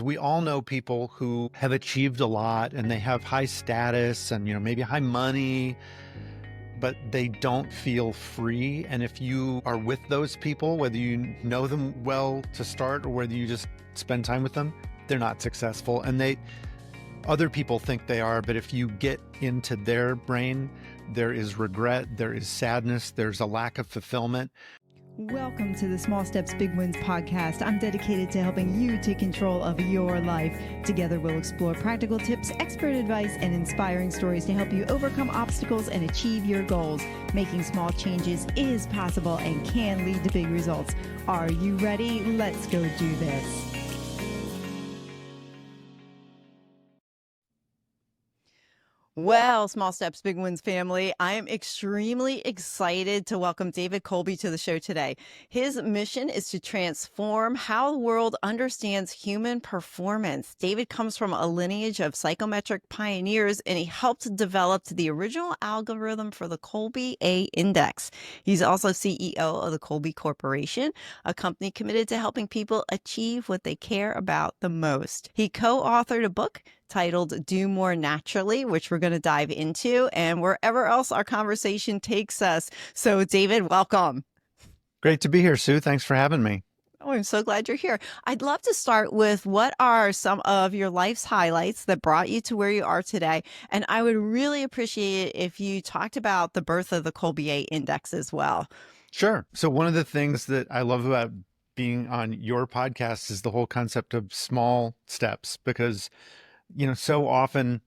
We all know people who have achieved a lot and they have high status and, maybe high money, but they don't feel free. And if you are with those people, whether you know them well to start or whether you just spend time with them, they're not successful. And other people think they are, but if you get into their brain, there is regret, there is sadness, there's a lack of fulfillment. Welcome to the Small Steps, Big Wins podcast. I'm dedicated to helping you take control of your life. Together, we'll explore practical tips, expert advice, and inspiring stories to help you overcome obstacles and achieve your goals. Making small changes is possible and can lead to big results. Are you ready? Let's go do this. Well, Small Steps, Big Wins family, I am extremely excited to welcome David Kolbe to the show today. His mission is to transform how the world understands human performance. David comes from a lineage of psychometric pioneers, and he helped develop the original algorithm for the Kolbe A Index. He's also CEO of the Kolbe Corporation, a company committed to helping people achieve what they care about the most. He co-authored a book titled Do More Naturally, which we're going to dive into, and wherever else our conversation takes us. So, David, welcome. Great to be here, Sue. Thanks for having me. Oh, I'm so glad you're here. I'd love to start with what are some of your life's highlights that brought you to where you are today? And I would really appreciate it if you talked about the birth of the Kolbe A Index as well. Sure. So one of the things that I love about being on your podcast is the whole concept of small steps, because so often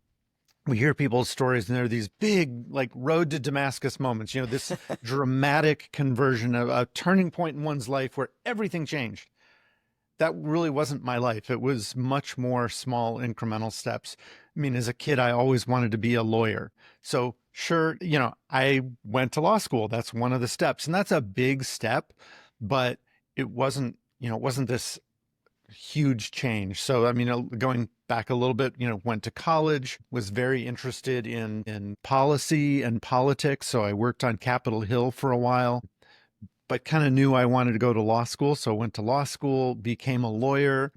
we hear people's stories and there are these big, like, road to Damascus moments, this dramatic conversion, of a turning point in one's life where everything changed. That really wasn't my life. It was much more small incremental steps. I mean, as a kid, I always wanted to be a lawyer. So sure, I went to law school. That's one of the steps. And that's a big step, but it wasn't this huge change. So, I mean, going back a little bit, went to college, was very interested in policy and politics. So I worked on Capitol Hill for a while, but kind of knew I wanted to go to law school. So I went to law school, became a lawyer.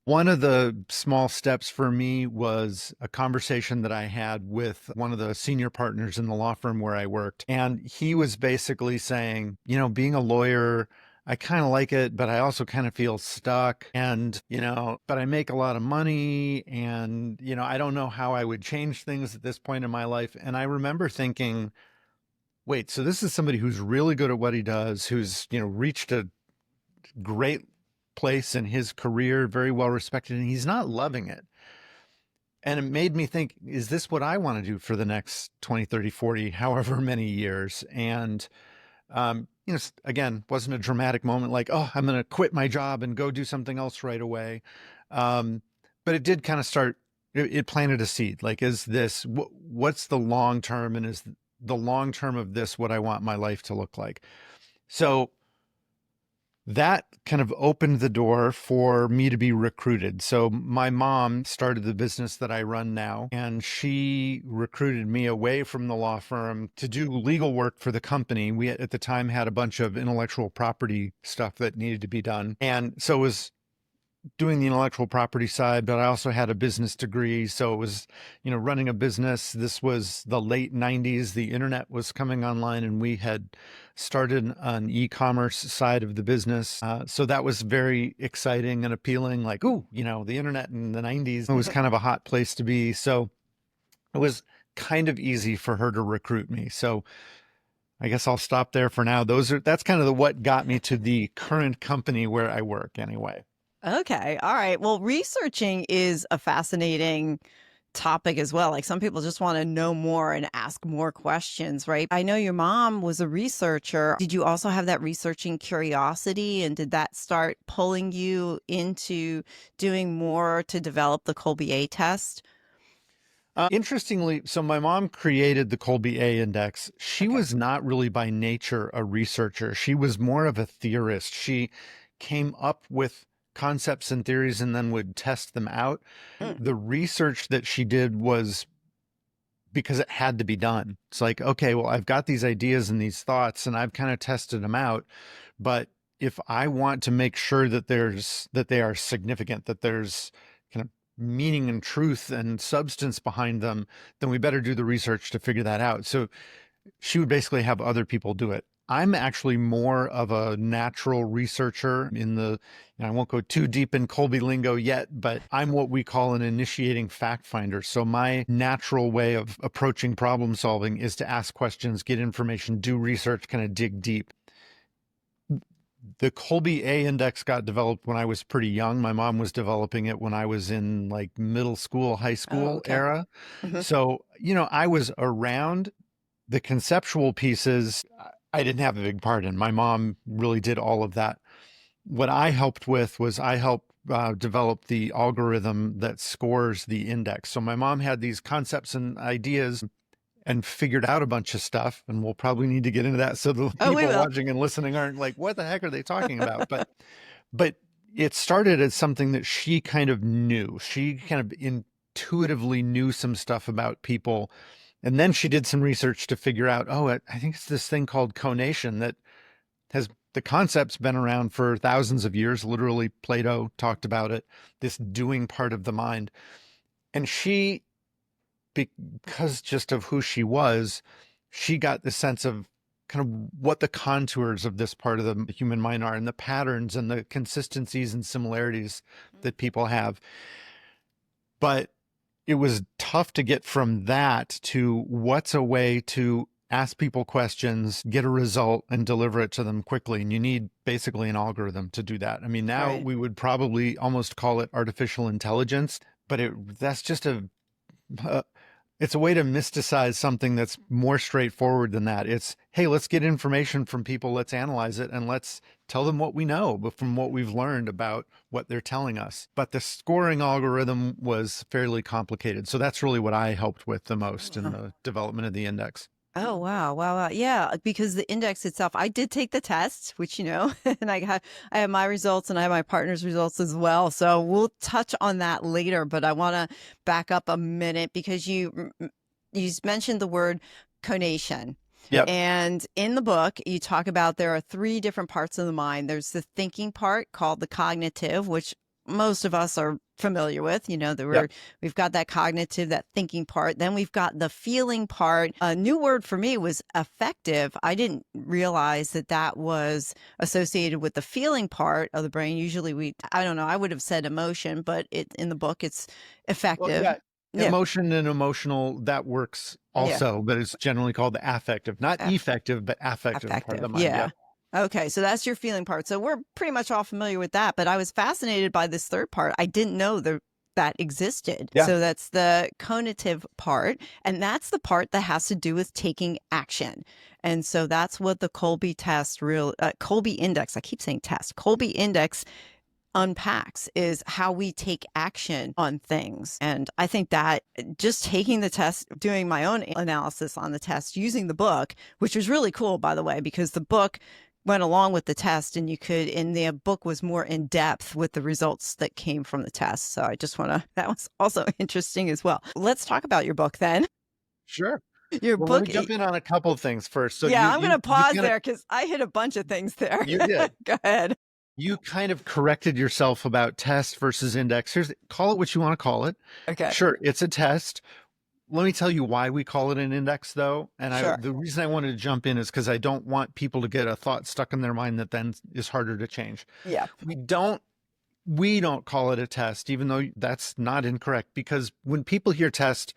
One of the small steps for me was a conversation that I had with one of the senior partners in the law firm where I worked. And he was basically saying, being a lawyer, I kind of like it, but I also kind of feel stuck and, but I make a lot of money and, I don't know how I would change things at this point in my life. And I remember thinking, wait, so this is somebody who's really good at what he does, who's, reached a great place in his career, very well respected, and he's not loving it. And it made me think, is this what I want to do for the next 20, 30, 40, however many years? And, again, wasn't a dramatic moment like, oh, I'm going to quit my job and go do something else right away. But it did kind of it planted a seed. Like, is this, what's the long term? And is the long term of this what I want my life to look like? So that kind of opened the door for me to be recruited. So my mom started the business that I run now, and she recruited me away from the law firm to do legal work for the company. We at the time had a bunch of intellectual property stuff that needed to be done. And so it was doing the intellectual property side, but I also had a business degree. So it was, running a business. This was the late 90s. The internet was coming online, and we had started an e-commerce side of the business. So that was very exciting and appealing. Like, ooh, the internet in the 90s, it was kind of a hot place to be. So it was kind of easy for her to recruit me. So I guess I'll stop there for now. That's kind of what got me to the current company where I work anyway. Okay. All right. Well, researching is a fascinating topic as well. Like, some people just want to know more and ask more questions, right? I know your mom was a researcher. Did you also have that researching curiosity? And did that start pulling you into doing more to develop the Kolbe A test? Interestingly, so my mom created the Kolbe A Index. She was not really by nature a researcher. She was more of a theorist. She came up with concepts and theories and then would test them out. The research that she did was because it had to be done. It's like, okay, well, I've got these ideas and these thoughts and I've kind of tested them out, but if I want to make sure that they are significant, that there's meaning and truth and substance behind them, then we better do the research to figure that out. So she would basically have other people do it. I'm actually more of a natural researcher in the, I won't go too deep in Kolbe lingo yet, but I'm what we call an initiating fact finder. So my natural way of approaching problem solving is to ask questions, get information, do research, kind of dig deep. The Kolbe A Index got developed when I was pretty young. My mom was developing it when I was in like middle school, high Oh, school okay. era. Hmm. So, I was around. The conceptual pieces, I didn't have a big part in. My mom really did all of that. What I helped with was I helped develop the algorithm that scores the index. So my mom had these concepts and ideas and figured out a bunch of stuff. And we'll probably need to get into that so the Oh, we people will. watching and listening aren't like, what the heck are they talking about? But it started as something that she kind of knew. She kind of intuitively knew some stuff about people. And then she did some research to figure out, oh, I think it's this thing called conation that has the concept's been around for thousands of years. Literally, Plato talked about it, this doing part of the mind. And she, because just of who she got the sense of kind of what the contours of this part of the human mind are and the patterns and the consistencies and similarities that people have. But it was tough to get from that to what's a way to ask people questions, get a result, and deliver it to them quickly. And you need basically an algorithm to do that. I mean, now Right. we would probably almost call it artificial intelligence, but that's just a it's a way to mysticize something that's more straightforward than that. It's, hey, let's get information from people, let's analyze it, and let's tell them what we know, but from what we've learned about what they're telling us. But the scoring algorithm was fairly complicated. So that's really what I helped with the most in the development of the index. Oh, wow. Wow. Wow. Yeah, because the index itself, I did take the test, which, and I have my results and I have my partner's results as well. So we'll touch on that later, but I want to back up a minute because you mentioned the word conation. Yep. And in the book, you talk about there are three different parts of the mind. There's the thinking part called the cognitive, which most of us are familiar with, Yep. we've got that cognitive, that thinking part. Then we've got the feeling part. A new word for me was affective. I didn't realize that that was associated with the feeling part of the brain. Usually I don't know, I would have said emotion, but in the book, it's Well, affective. yeah. Yeah. Emotion and emotional, that works Yeah. also, but it's generally called the affective, not effective, but affective part of the Affective. mind. Yeah. Yep. Okay. So that's your feeling part. So we're pretty much all familiar with that. But I was fascinated by this third part. I didn't know that existed. Yeah. So that's the conative part. And that's the part that has to do with taking action. And so that's what the Kolbe Index, I keep saying test, Kolbe Index unpacks is how we take action on things. And I think that just taking the test, doing my own analysis on the test using the book, which was really cool, by the way, because the book went along with the test and the book was more in depth with the results that came from the test. So I just want to, that was also interesting as well. Let's talk about your book then. Sure. Your Well, let book, me jump in on a couple of things first. So yeah, you I'm going you to you pause kind of there because I hit a bunch of things there. you did. Go ahead. You kind of corrected yourself about test versus index. Call it what you want to call it. Okay. Sure, it's a test. Let me tell you why we call it an index though. And Sure. the reason I wanted to jump in is because I don't want people to get a thought stuck in their mind that then is harder to change. Yeah. We don't call it a test, even though that's not incorrect, because when people hear test,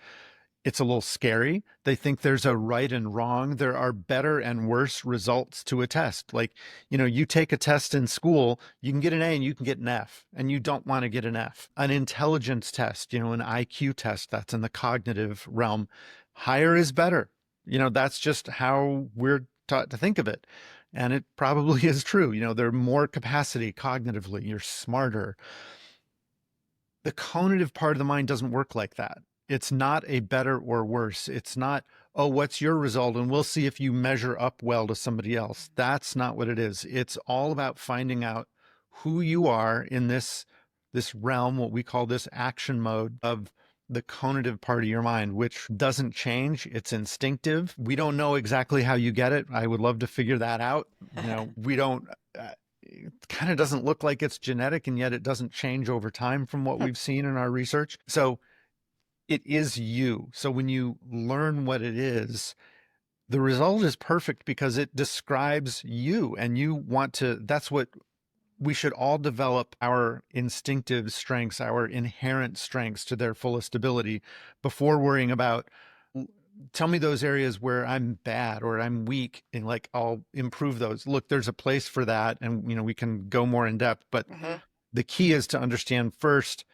it's a little scary. They think there's a right and wrong. There are better and worse results to a test. Like, you take a test in school, you can get an A and you can get an F, and you don't want to get an F. An intelligence test, an IQ test, that's in the cognitive realm. Higher is better. That's just how we're taught to think of it. And it probably is true. There's more capacity cognitively. You're smarter. The conative part of the mind doesn't work like that. It's not a better or worse. It's not, oh, what's your result? And we'll see if you measure up well to somebody else. That's not what it is. It's all about finding out who you are in this realm, what we call this action mode of the conative part of your mind, which doesn't change. It's instinctive. We don't know exactly how you get it. I would love to figure that out. We don't. it kind of doesn't look like it's genetic, and yet it doesn't change over time from what we've seen in our research. So it is you. So when you learn what it is, the result is perfect because it describes you, and you want to, that's what we should all develop, our instinctive strengths, our inherent strengths to their fullest ability before worrying about, tell me those areas where I'm bad or I'm weak, and like I'll improve those. Look, there's a place for that, and we can go more in depth, but the key is to understand first,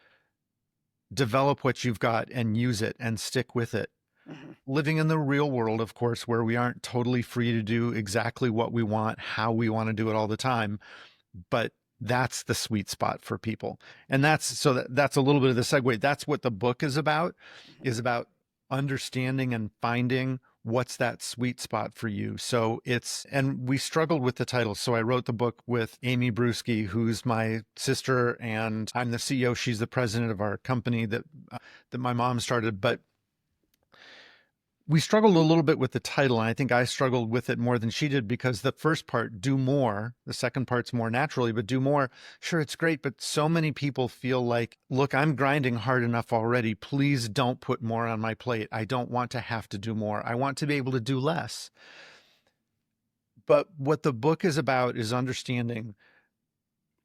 develop what you've got and use it and stick with it. Living in the real world, of course, where we aren't totally free to do exactly what we want, how we want to do it all the time, but that's the sweet spot for people. And that's a little bit of the segue. That's what the book is about understanding and finding what's that sweet spot for you. So and we struggled with the title. So I wrote the book with Amy Bruschi, who's my sister, and I'm the CEO. She's the president of our company that my mom started. But we struggled a little bit with the title, and I think I struggled with it more than she did, because the first part, do more, the second part's more naturally, but do more. Sure, it's great, but so many people feel like, look, I'm grinding hard enough already. Please don't put more on my plate. I don't want to have to do more. I want to be able to do less. But what the book is about is understanding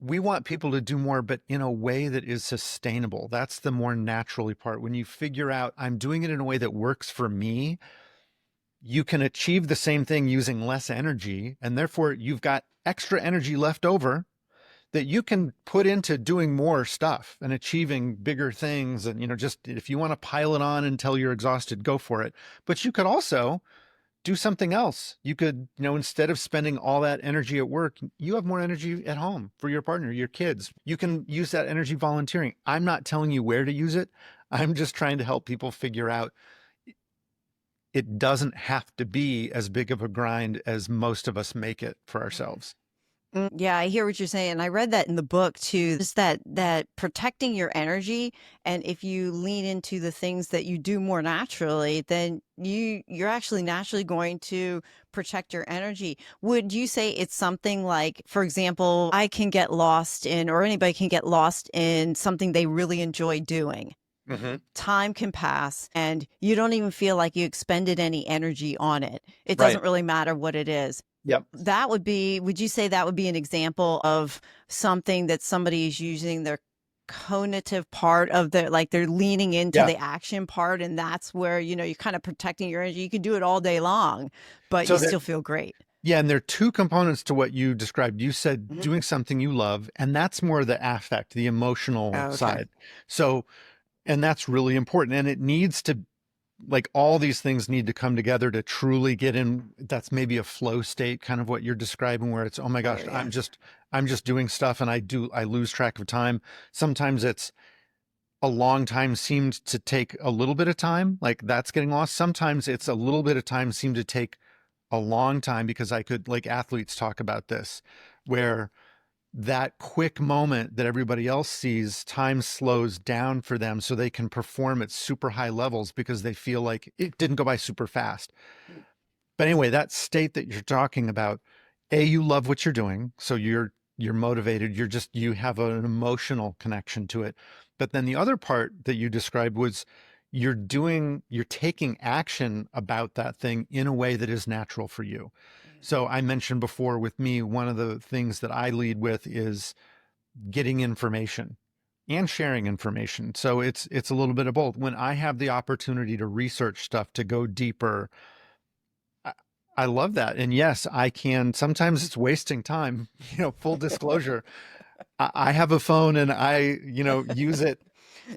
we want people to do more, but in a way that is sustainable. That's the more naturally part. When you figure out, I'm doing it in a way that works for me, you can achieve the same thing using less energy. And therefore, you've got extra energy left over that you can put into doing more stuff and achieving bigger things. And, just if you want to pile it on until you're exhausted, go for it. But you could also do something else. You could, instead of spending all that energy at work, you have more energy at home for your partner, your kids. You can use that energy volunteering. I'm not telling you where to use it. I'm just trying to help people figure out it doesn't have to be as big of a grind as most of us make it for ourselves. Yeah, I hear what you're saying. I read that in the book too. Just that protecting your energy, and if you lean into the things that you do more naturally, then you're actually naturally going to protect your energy. Would you say it's something like, for example, I can get lost in, or anybody can get lost in something they really enjoy doing? Time can pass and you don't even feel like you expended any energy on it. It Right. doesn't really matter what it is. Yep. Would you say that would be an example of something that somebody is using their conative part of their, like they're leaning into the action part, and that's where, you're kind of protecting your energy. You can do it all day long, but So you still feel great. Yeah, and there are two components to what you described. You said doing something you love, and that's more the affect, the emotional side. So, and that's really important. And it needs to, like, all these things need to come together to truly get in. That's maybe a flow state, kind of what you're describing, where it's, oh my gosh, I'm just doing stuff and I lose track of time. Sometimes it's a long time seemed to take a little bit of time, like that's getting lost. Sometimes it's a little bit of time seemed to take a long time, because I could, like athletes talk about this, where that quick moment that everybody else sees, time slows down for them so they can perform at super high levels because they feel like it didn't go by super fast. But anyway, that state that you're talking about, you love what you're doing, so you're motivated, you have an emotional connection to it. But then the other part that you described was you're taking action about that thing in a way that is natural for you. So I mentioned before, with me, one of the things that I lead with is getting information and sharing information. So it's a little bit of both. When I have the opportunity to research stuff, to go deeper, I love that. And yes, I can. Sometimes it's wasting time, full disclosure. I have a phone and I, use it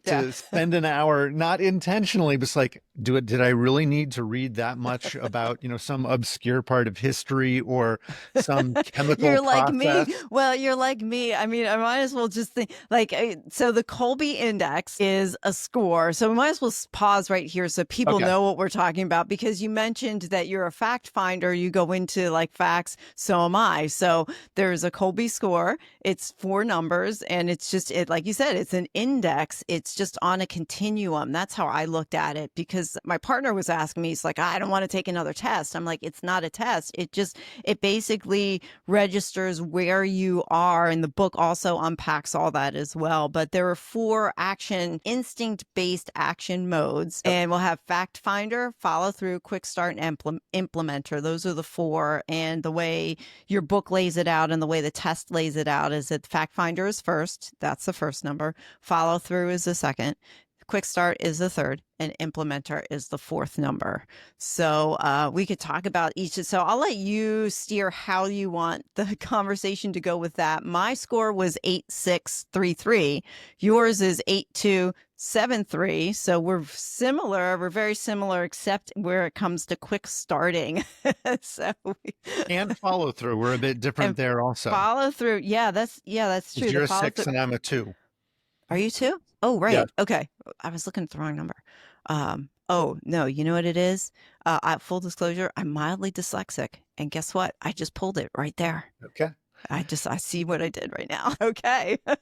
to spend an hour, not intentionally, but it's like, did I really need to read that much about, some obscure part of history or some chemical You're process? like me. Well, you're like me. I mean, I might as well just think like, so the Kolbe Index is a score. So we might as well pause right here so people know what we're talking about, because you mentioned that you're a fact finder. You go into like facts. So am I. So there's a Kolbe score. It's 4 numbers, and it's just, like you said, it's an index. it's just on a continuum. That's how I looked at it, because my partner was asking me, he's like, I don't want to take another test. I'm like, it's not a test. It basically registers where you are. And the book also unpacks all that as well. But there are 4 instinct-based action modes. Yep. And we'll have fact finder, follow through, quick start, and implementer. Those are the 4. And the way your book lays it out and the way the test lays it out is that fact finder is first. That's the first number. Follow through is the second. Quick start is the third, and implementer is the 4th number. So we could talk about each. So I'll let you steer how you want the conversation to go with that. My score was 8633. Yours is 8273. So we're similar. We're very similar, except where it comes to quick starting. And follow through. We're a bit different there also. Follow through. Yeah, that's true. You're a 6 and I'm a 2. Are you 2? Oh, right. Yeah. Okay. I was looking at the wrong number. Oh, no, you know what it is? Full disclosure, I'm mildly dyslexic. And guess what? I just pulled it right there. Okay. I see what I did right now. Okay. All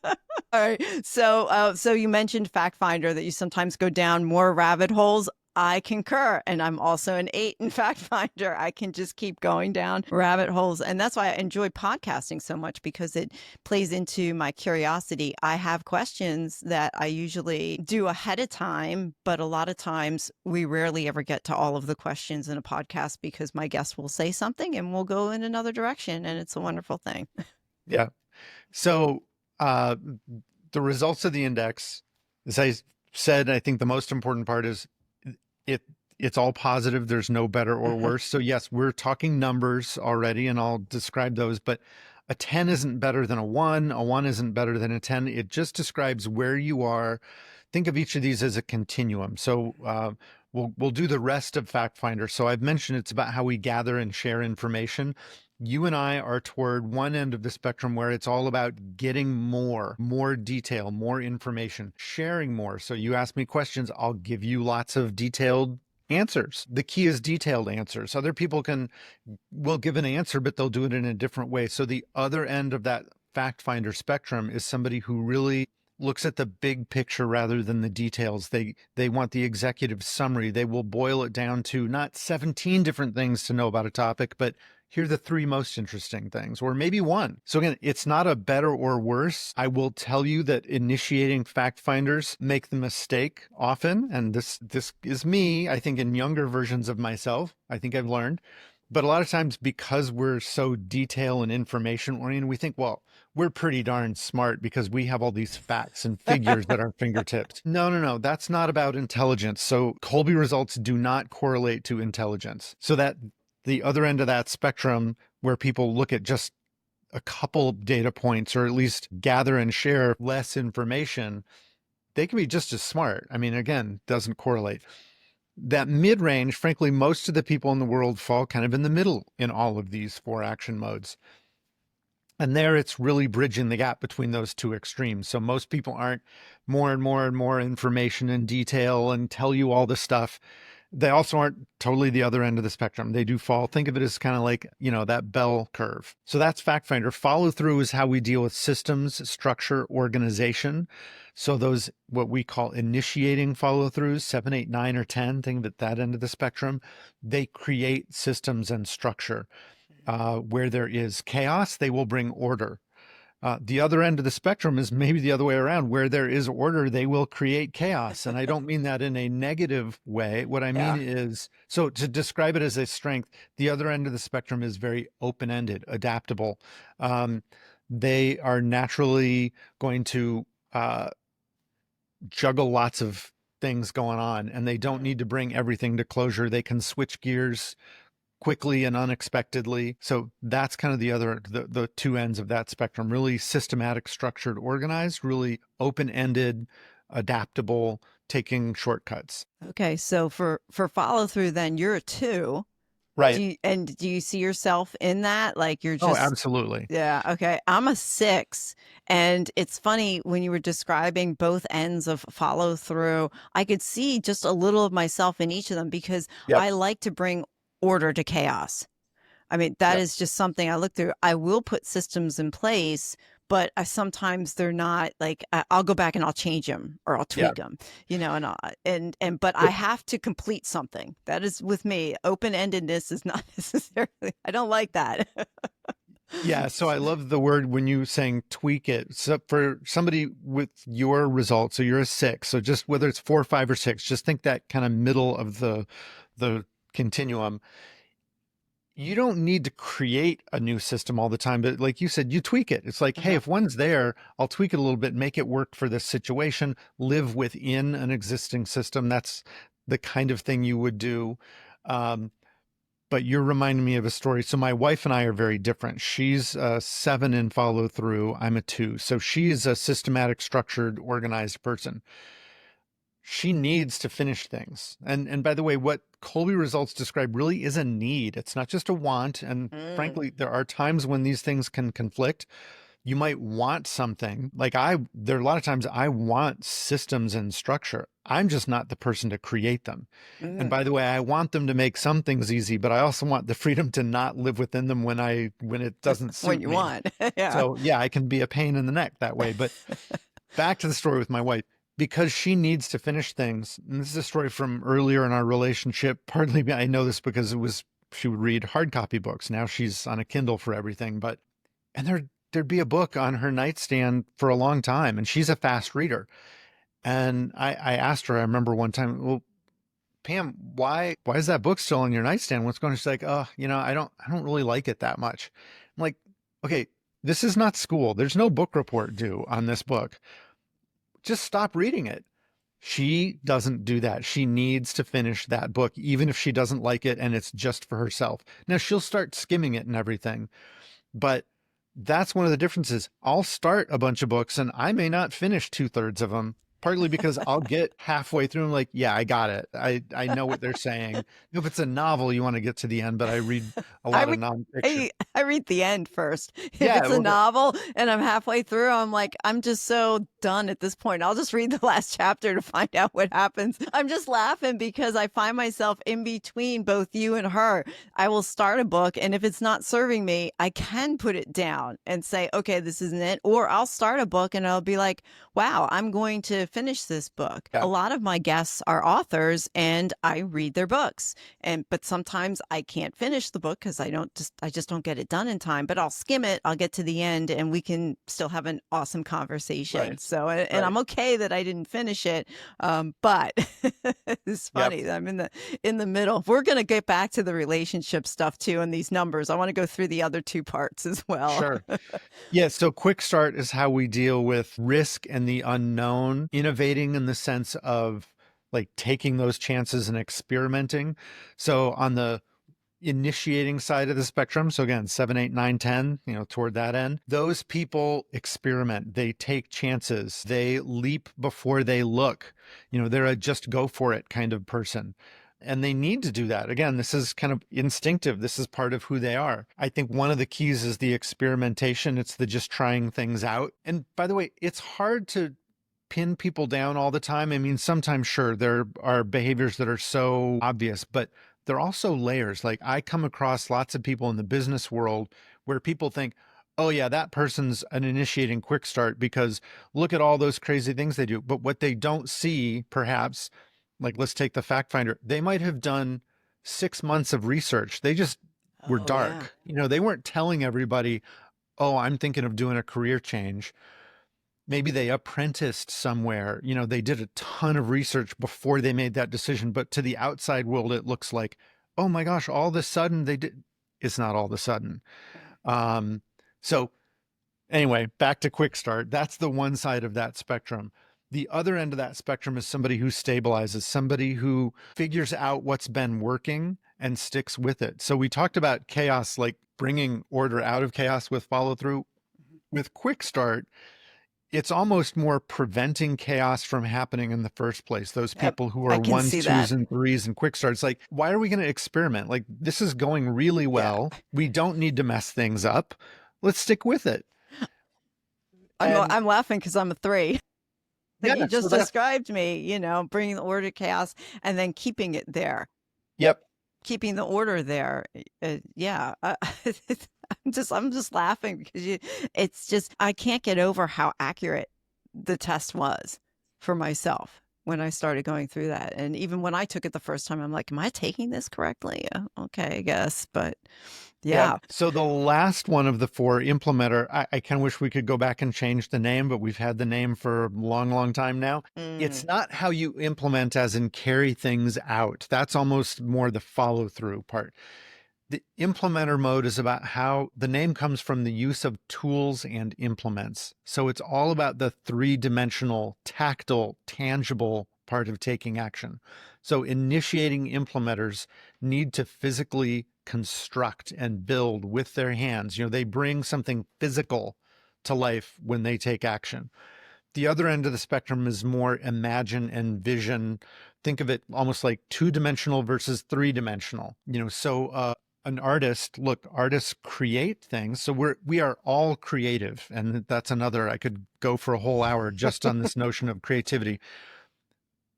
right. So you mentioned Fact Finder, that you sometimes go down more rabbit holes. I concur. And I'm also an 8 in Fact Finder. I can just keep going down rabbit holes. And that's why I enjoy podcasting so much, because it plays into my curiosity. I have questions that I usually do ahead of time, but a lot of times we rarely ever get to all of the questions in a podcast, because my guest will say something and we'll go in another direction. And it's a wonderful thing. Yeah. So the results of the index, as I said, I think the most important part is it's all positive. There's no better or worse. So yes, we're talking numbers already, and I'll describe those, but a 10 isn't better than a 1. A 1 isn't better than a 10. It just describes where you are. Think of each of these as a continuum. So we'll do the rest of Fact Finder. So I've mentioned it's about how we gather and share information. You and I are toward one end of the spectrum where it's all about getting more detail, more information, sharing more. So you ask me questions, I'll give you lots of detailed answers. The key is detailed answers. Other people will give an answer, but they'll do it in a different way. So the other end of that Fact Finder spectrum is somebody who really looks at the big picture rather than the details. They want the executive summary. They will boil it down to not 17 different things to know about a topic, but here are the 3 most interesting things, or maybe 1. So again, it's not a better or worse. I will tell you that initiating fact finders make the mistake often. And this is me, I think, in younger versions of myself, I think I've learned. But a lot of times, because we're so detail and information oriented, we think, well, we're pretty darn smart because we have all these facts and figures at our fingertips. No. That's not about intelligence. So Kolbe results do not correlate to intelligence. So that the other end of that spectrum, where people look at just a couple data points, or at least gather and share less information, they can be just as smart. I mean, again, doesn't correlate. That mid-range, frankly, most of the people in the world fall kind of in the middle in all of these 4 action modes. And there it's really bridging the gap between those 2 extremes. So most people aren't more and more information and detail and tell you all the stuff. They also aren't totally the other end of the spectrum. They do fall. Think of it as kind of like, that bell curve. So that's Fact Finder. Follow through is how we deal with systems, structure, organization. So those, what we call initiating follow throughs, 7, 8, 9, or 10, think of it that end of the spectrum. They create systems and structure. Where there is chaos, they will bring order. The other end of the spectrum is maybe the other way around. Where there is order, they will create chaos. And I don't mean that in a negative way. What I mean is, so to describe it as a strength, the other end of the spectrum is very open-ended, adaptable. They are naturally going to juggle lots of things going on, and they don't need to bring everything to closure. They can switch gears quickly and unexpectedly. So that's kind of the 2 ends of that spectrum. Really systematic, structured, organized, really open-ended, adaptable, taking shortcuts. Okay. So for follow through, then you're a 2. Right. Do you see yourself in that? Like you're just... Oh, absolutely. Yeah. Okay. I'm a 6. And it's funny when you were describing both ends of follow through, I could see just a little of myself in each of them, because I like to bring order to chaos. I mean, that is just something I look through. I will put systems in place, but sometimes they're not like, I'll go back and I'll change them or I'll Yeah. tweak them, but I have to complete something. That is with me. Open-endedness is not necessarily, I don't like that. Yeah, so I love the word when you saying tweak it. So for somebody with your results, so you're a 6, so just whether it's 4, 5, or 6, just think that kind of middle of the continuum. You don't need to create a new system all the time, but like you said, you tweak it. It's like, hey, Uh-huh. if one's there, I'll tweak it a little bit, make it work for this situation, live within an existing system. That's the kind of thing you would do. Um, but you're reminding me of a story. So my wife and I are very different. She's a 7 in follow through. I'm a 2. So she's a systematic, structured, organized person. She needs to finish things. And by the way, what Kolbe results describe really is a need. It's not just a want. And Mm. frankly, there are times when these things can conflict. You might want something like there are a lot of times I want systems and structure. I'm just not the person to create them. And Mm. by the way, I want them to make some things easy, but I also want the freedom to not live within them when it doesn't What suit you me. want. Yeah. So yeah, I can be a pain in the neck that way. But back to the story with my wife, because she needs to finish things. And this is a story from earlier in our relationship. Partly I know this because she would read hard copy books. Now she's on a Kindle for everything, and there'd be a book on her nightstand for a long time, and she's a fast reader. And I asked her, I remember one time, well, Pam, why is that book still on your nightstand? What's going on? She's like, oh, I don't really like it that much. I'm like, okay, this is not school. There's no book report due on this book. Just stop reading it. She doesn't do that. She needs to finish that book, even if she doesn't like it and it's just for herself. Now she'll start skimming it and everything, but that's one of the differences. I'll start a bunch of books and I may not finish 2/3 of them, partly because I'll get halfway through and like, yeah, I got it. I know what they're saying. If it's a novel, you want to get to the end, but I read a I lot of read nonfiction. I read the end first. If Yeah, it's a well, novel and I'm halfway through, I'm like, I'm just so done at this point. I'll just read the last chapter to find out what happens. I'm just laughing because I find myself in between both you and her. I will start a book, and if it's not serving me, I can put it down and say, okay, this isn't it. Or I'll start a book and I'll be like, wow, I'm going to finish this book. A yeah, lot of my guests are authors and I read their books. But sometimes I can't finish the book because I just don't get it done in time, but I'll skim it, I'll get to the end, and we can still have an awesome conversation. right, So and right. I'm okay that I didn't finish it. But it's Yep. funny that I'm in the middle. We're gonna get back to the relationship stuff too and these numbers. I want to go through the other two parts as well. Sure. Yeah, so quick start is how we deal with risk and the unknown, innovating in the sense of like taking those chances and experimenting. So on the initiating side of the spectrum, so again, 7, 8, 9, 10, toward that end, those people experiment, they take chances, they leap before they look. They're a just go for it kind of person. And they need to do that. Again, this is kind of instinctive. This is part of who they are. I think one of the keys is the experimentation. It's the just trying things out. And by the way, it's hard to pin people down all the time. I mean, sometimes, sure, there are behaviors that are so obvious, but there are also layers. Like I come across lots of people in the business world where people think, oh, yeah, that person's an initiating quick start because look at all those crazy things they do. But what they don't see, perhaps, like let's take the fact finder, they might have done 6 months of research. They just were Oh yeah. dark. They weren't telling everybody, oh, I'm thinking of doing a career change. Maybe they apprenticed somewhere. They did a ton of research before they made that decision. But to the outside world, it looks like, oh my gosh, all of a sudden they did. It's not all of a sudden. Um, so anyway, back to quick start. That's the one side of that spectrum. The other end of that spectrum is somebody who stabilizes, somebody who figures out what's been working and sticks with it. So we talked about chaos, like bringing order out of chaos with follow through. With quick start, it's almost more preventing chaos from happening in the first place. Those Yep. people who I are can ones, see that. twos, and threes and quick starts, like, why are we going to experiment? Like, this is going really Yeah. well. We don't need to mess things up. Let's stick with it. And I'm laughing because I'm a 3. Like you yeah, so just that's, described me, bringing the order to chaos and then keeping it there. yep. Keeping the order there. Yeah. I'm just laughing because it's just, I can't get over how accurate the test was for myself when I started going through that. And even when I took it the first time, I'm like, am I taking this correctly? Yeah, okay, I guess. But Yeah. yeah. So the last one of the four, Implementer, I kind of wish we could go back and change the name, but we've had the name for a long, long time now. It's Mm, not how you implement as in carry things out. That's almost more the follow through part. The implementer mode is about how the name comes from the use of tools and implements. So it's all about the three-dimensional, tactile, tangible part of taking action. So initiating implementers need to physically construct and build with their hands. They bring something physical to life when they take action. The other end of the spectrum is more imagine and vision. Think of it almost like two-dimensional versus three-dimensional. An artist, look, artists create things. So we are all creative. And that's another, I could go for a whole hour just on this notion of creativity.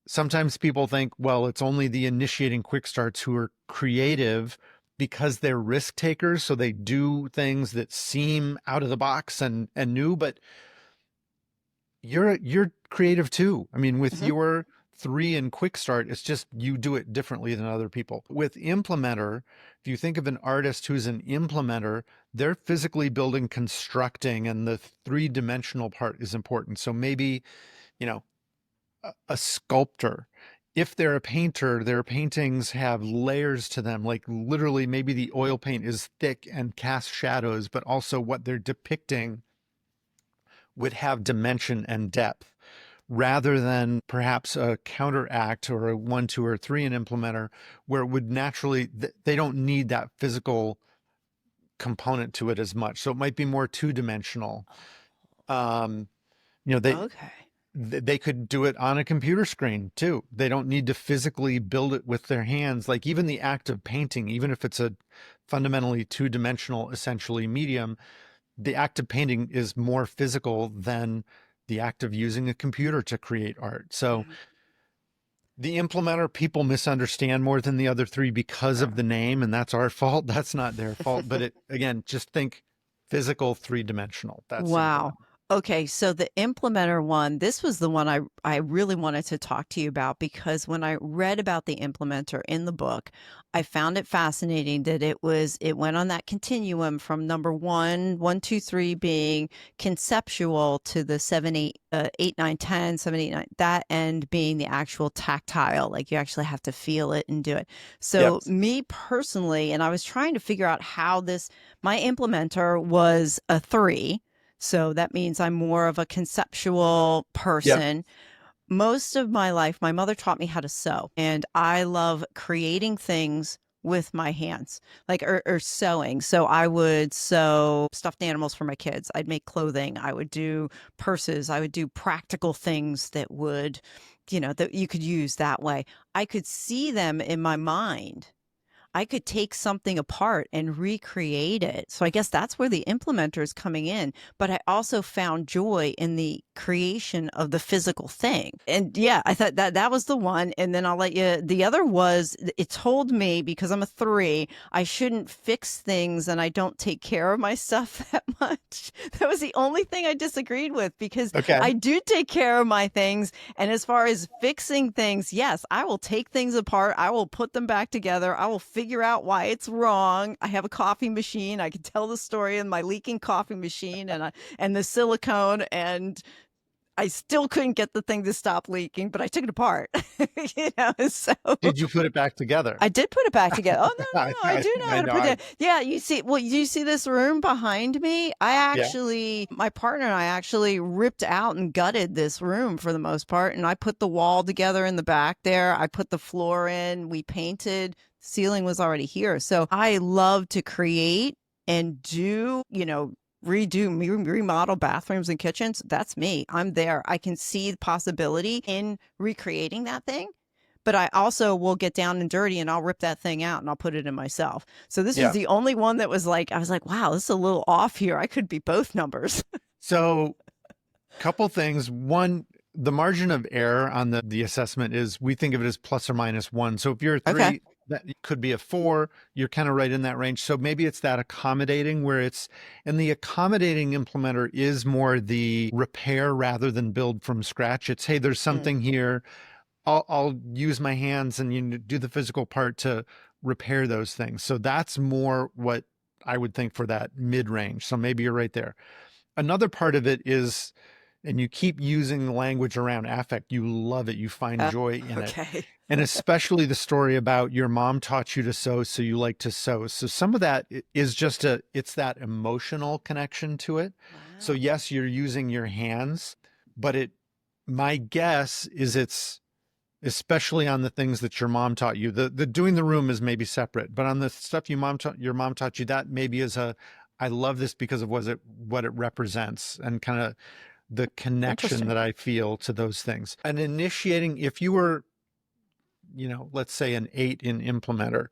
Sometimes people think, well, it's only the initiating quick starts who are creative because they're risk takers. So they do things that seem out of the box and new, but you're creative too. I mean, with mhm. your three and quick start, it's just you do it differently than other people. With implementer, if you think of an artist who's an implementer, they're physically building, constructing, and the three-dimensional part is important. So maybe, you know, a sculptor. If they're a painter, their paintings have layers to them, like literally maybe the oil paint is thick and casts shadows, but also what they're depicting would have dimension and depth rather than perhaps a counteract or a 1, 2, or 3 in implementer where it would naturally, they don't need that physical component to it as much. So it might be more two-dimensional. Um, you know, they Okay. they could do it on a computer screen too. They don't need to physically build it with their hands. Like even the act of painting, even if it's a fundamentally two-dimensional, essentially medium, the act of painting is more physical than the act of using a computer to create art. So Yeah. the implementer people misunderstand more than the other three because of the name, and that's our fault. That's not their fault. But it again, just think physical, three-dimensional. That's Wow. implement. Okay, so the implementer one, this was the one I really wanted to talk to you about because when I read about the implementer in the book, I found it fascinating that it went on that continuum from number one, 1, 2, 3 being conceptual to the 7, 8, 8, 9, 10, 7, 8, 9, that end being the actual tactile, like you actually have to feel it and do it. Yep. So me personally, and I was trying to figure out how this, my implementer was a 3, so that means I'm more of a conceptual Yep. person. Most of my life, my mother taught me how to sew, and I love creating things with my hands, like or sewing. So I would sew stuffed animals for my kids. I'd make clothing. I would do purses. I would do practical things that would, that you could use that way. I could see them in my mind. I could take something apart and recreate it. So I guess that's where the implementer is coming in. But I also found joy in the creation of the physical thing. And yeah, I thought that was the one. And then I'll let you, the other was, it told me because I'm a 3, I shouldn't fix things and I don't take care of my stuff that much. That was the only thing I disagreed with because Okay. I do take care of my things. And as far as fixing things, yes, I will take things apart. I will put them back together. I will figure out why it's wrong. I have a coffee machine. I can tell the story of my leaking coffee machine and the silicone, and I still couldn't get the thing to stop leaking, but I took it apart. So Did you put it back together? I did put it back together. Oh no, I, no, I I, do know I how to know. put it. Yeah, you see, well, you see this room behind me? Yeah. My partner and I actually ripped out and gutted this room for the most part, and I put the wall together in the back there. I put the floor in. We painted. Ceiling was already here, so I love to create and do, remodel bathrooms and kitchens. That's me. I'm there. I can see the possibility in recreating that thing, but I also will get down and dirty and I'll rip that thing out and I'll put it in myself. So this was Yeah. the only one that was like, I was like, wow, this is a little off here. I could be both numbers. So couple things. One, the margin of error on the assessment is we think of it as plus or minus 1. So if you're a Okay. 3, That could be a 4. You're kind of right in that range. So maybe it's that accommodating where it's, and the accommodating implementer is more the repair rather than build from scratch. It's, hey, there's Mm. something here. I'll use my hands and do the physical part to repair those things. So that's more what I would think for that mid range. So maybe you're right there. Another part of it is, and you keep using the language around affect. You love it. You find Uh, joy in it. okay. And especially the story about your mom taught you to sew, so you like to sew. So some of that is just it's that emotional connection to it. So Wow. yes, you're using your hands, but my guess is it's especially on the things that your mom taught you. The doing the room is maybe separate, but on the stuff your mom taught you, that maybe is I love this because of what it represents and kind of the connection Interesting. that I feel to those things. And initiating, if you were, let's say an 8 in Implementer,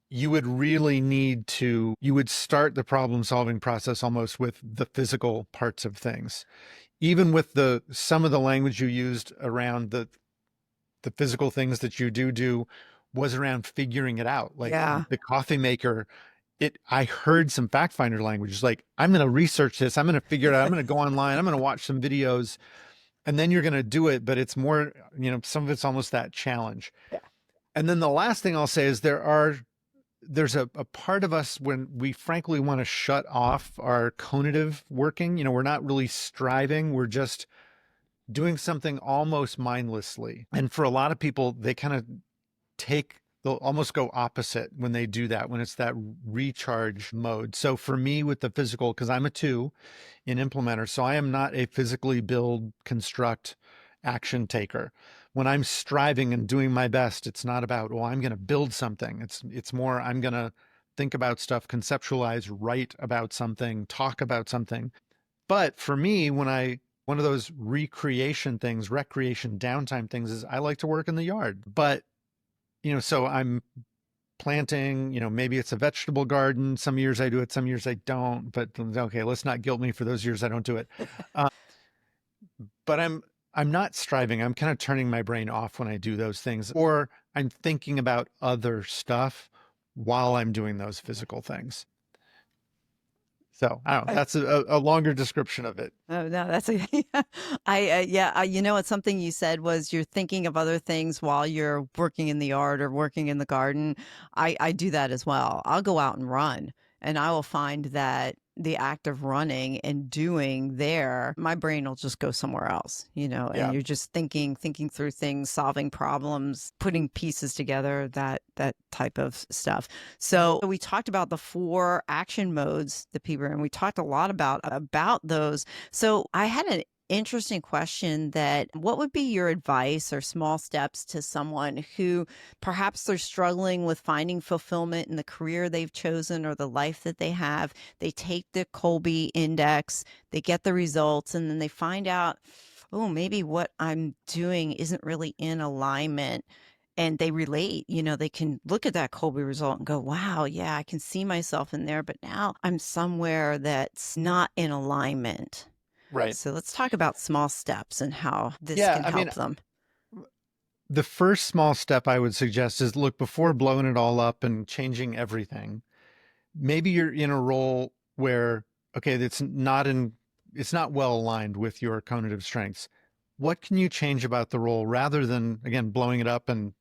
you would really you would start the problem solving process almost with the physical parts of things. Even with some of the language you used around the physical things that you do was around figuring it out. Like Yeah. the coffee maker, I heard some fact finder language, like, I'm going to research this. I'm going to figure it out. I'm going to go online. I'm going to watch some videos, and then you're going to do it. But it's more, some of it's almost that challenge. Yeah. And then the last thing I'll say is there's a part of us when we frankly want to shut off our conative working. We're not really striving. We're just doing something almost mindlessly. And for a lot of people, they kind of they'll almost go opposite when they do that, when it's that recharge mode. So for me with the physical, because I'm a 2 in Implementer, so I am not a physically build, construct, action taker. When I'm striving and doing my best, it's not about, I'm going to build something. It's more, I'm going to think about stuff, conceptualize, write about something, talk about something. But for me, one of those recreation things, recreation downtime things is I like to work in the yard. But so I'm planting, maybe it's a vegetable garden. Some years I do it, some years I don't. But okay, let's not guilt me for those years I don't do it. But I'm not striving. I'm kind of turning my brain off when I do those things, or I'm thinking about other stuff while I'm doing those physical things. So I don't know. That's a longer description of it. Oh no, that's a yeah. What something you said was you're thinking of other things while you're working in the yard or working in the garden. I do that as well. I'll go out and run, and I will find that the act of running and doing there, my brain will just go somewhere else, and Yeah. you're just thinking through things, solving problems, putting pieces together, that type of stuff. So we talked about the 4 action modes that people, and we talked a lot about those. So I had an interesting question that what would be your advice or small steps to someone who perhaps they're struggling with finding fulfillment in the career they've chosen or the life that they have. They take the Kolbe Index, they get the results, and then they find out, oh, maybe what I'm doing isn't really in alignment. And they relate, they can look at that Kolbe result and go, wow, yeah, I can see myself in there, but now I'm somewhere that's not in alignment. Right. So let's talk about small steps and how this Yeah. can I mean, help them. the first small step I would suggest is look, before blowing it all up and changing everything, maybe you're in a role where, okay, it's not well aligned with your conative strengths. What can you change about the role rather than, again, blowing it up and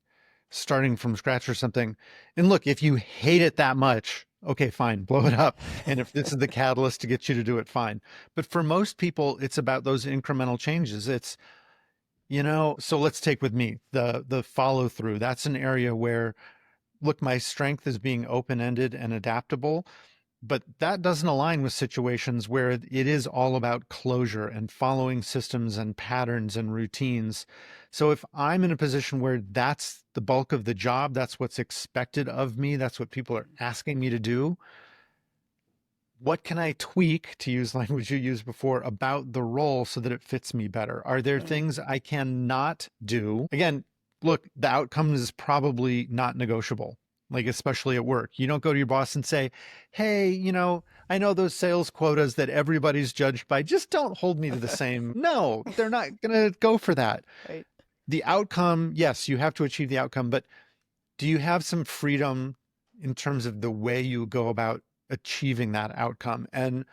starting from scratch or something? And look, if you hate it that much, okay, fine, blow it up. And if this is the catalyst to get you to do it, fine. But for most people, it's about those incremental changes. It's, so let's take with me the follow through. That's an area where, look, my strength is being open-ended and adaptable, but that doesn't align with situations where it is all about closure and following systems and patterns and routines. So if I'm in a position where that's the bulk of the job, that's what's expected of me, that's what people are asking me to do, what can I tweak, to use language you used before, about the role so that it fits me better? Are there Mm. things I cannot do? Again, look, the outcome is probably not negotiable, like especially at work. You don't go to your boss and say, hey, I know those sales quotas that everybody's judged by, just don't hold me to the same. No, they're not going to go for that. Right. The outcome, yes, you have to achieve the outcome, but do you have some freedom in terms of the way you go about achieving that outcome? And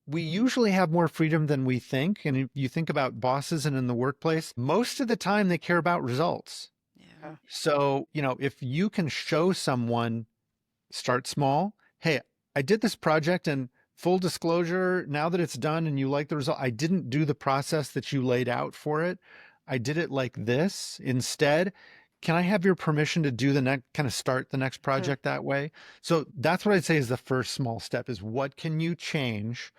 we usually have more freedom than we think. And if you think about bosses and in the workplace, most of the time they care about results. Yeah. So, if you can show someone, start small. Hey, I did this project, and full disclosure, now that it's done and you like the result, I didn't do the process that you laid out for it. I did it like this instead. Can I have your permission to do the next, kind of start the next Mm. project that way? So that's what I'd say is the first small step, is what can you change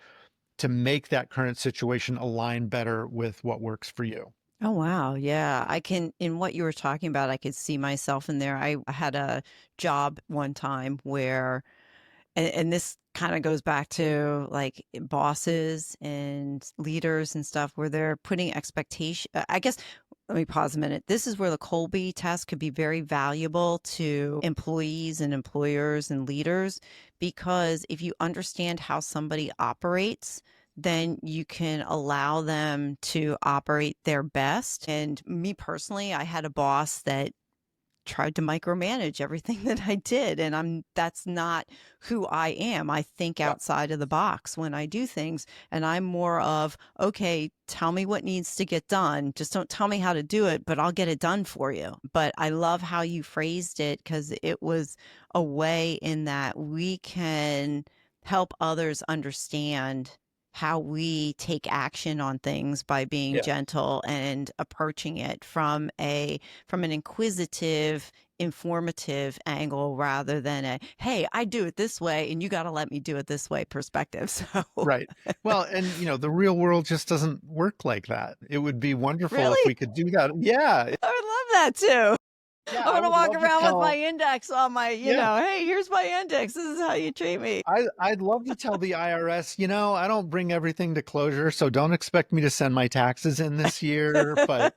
to make that current situation align better with what works for you? Oh, wow. Yeah. In what you were talking about, I could see myself in there. I had a job one time where, and this kind of goes back to like bosses and leaders and stuff where they're putting expectation. I guess, let me pause a minute. This is where the Kolbe test could be very valuable to employees and employers and leaders, because if you understand how somebody operates, then you can allow them to operate their best. And me personally, I had a boss that tried to micromanage everything that I did, and that's not who I am. I think Yeah. outside of the box when I do things, and I'm more of, okay, tell me what needs to get done. Just don't tell me how to do it, but I'll get it done for you. But I love how you phrased it, because it was a way in that we can help others understand how we take action on things by being Yeah. gentle and approaching it from an inquisitive, informative angle rather than a, hey, I do it this way and you got to let me do it this way perspective. So, Right. Well, and the real world just doesn't work like that. It would be wonderful if really, we could do that. Yeah. I would love that too. Yeah. I'm I going to would walk love to around with my tell. index on my, Yeah. hey, here's my index. This is how you treat me. I'd love to tell the IRS, I don't bring everything to closure, so don't expect me to send my taxes in this year. But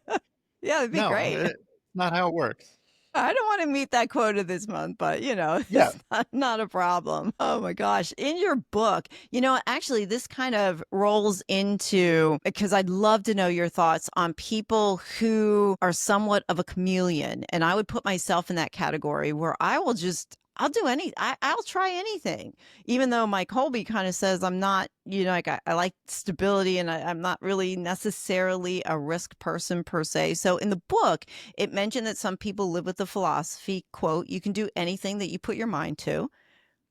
Yeah, it'd be no, great. it's not how it works. I don't want to meet that quota this month, but Yeah. it's not a problem. Oh my gosh. In your book, actually, this kind of rolls into, because I'd love to know your thoughts on people who are somewhat of a chameleon. And I would put myself in that category where I'll do I'll try anything, even though my Colby kind of says I'm not, like I like stability, and I'm not really necessarily a risk person per se. So in the book, it mentioned that some people live with the philosophy, quote, you can do anything that you put your mind to.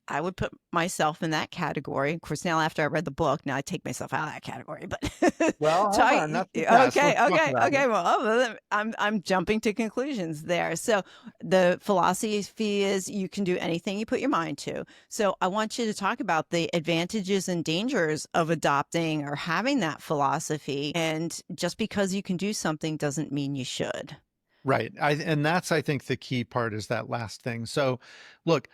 I would put myself in that category. Of course, now after I read the book, now I take myself out of that category. But Well, hold on. okay, That's the test. Let's talk okay, about it. okay. Well, I'm jumping to conclusions there. So the philosophy is you can do anything you put your mind to. So I want you to talk about the advantages and dangers of adopting or having that philosophy. And just because you can do something doesn't mean you should. Right. And that's, I think, the key part is that last thing. So, look,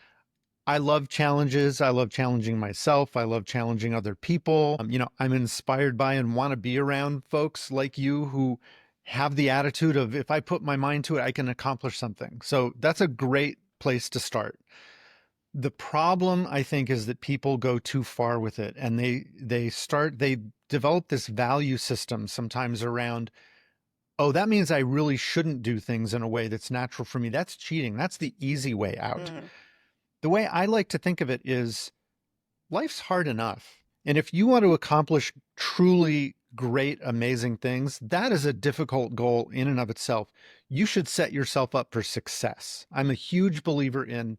I love challenges. I love challenging myself. I love challenging other people. I'm inspired by and want to be around folks like you who have the attitude of, if I put my mind to it, I can accomplish something. So that's a great place to start. The problem, I think, is that people go too far with it, and they develop this value system sometimes around, oh, that means I really shouldn't do things in a way that's natural for me. That's cheating. That's the easy way out. Mm. The way I like to think of it is, life's hard enough. And if you want to accomplish truly great, amazing things, that is a difficult goal in and of itself. You should set yourself up for success. I'm a huge believer in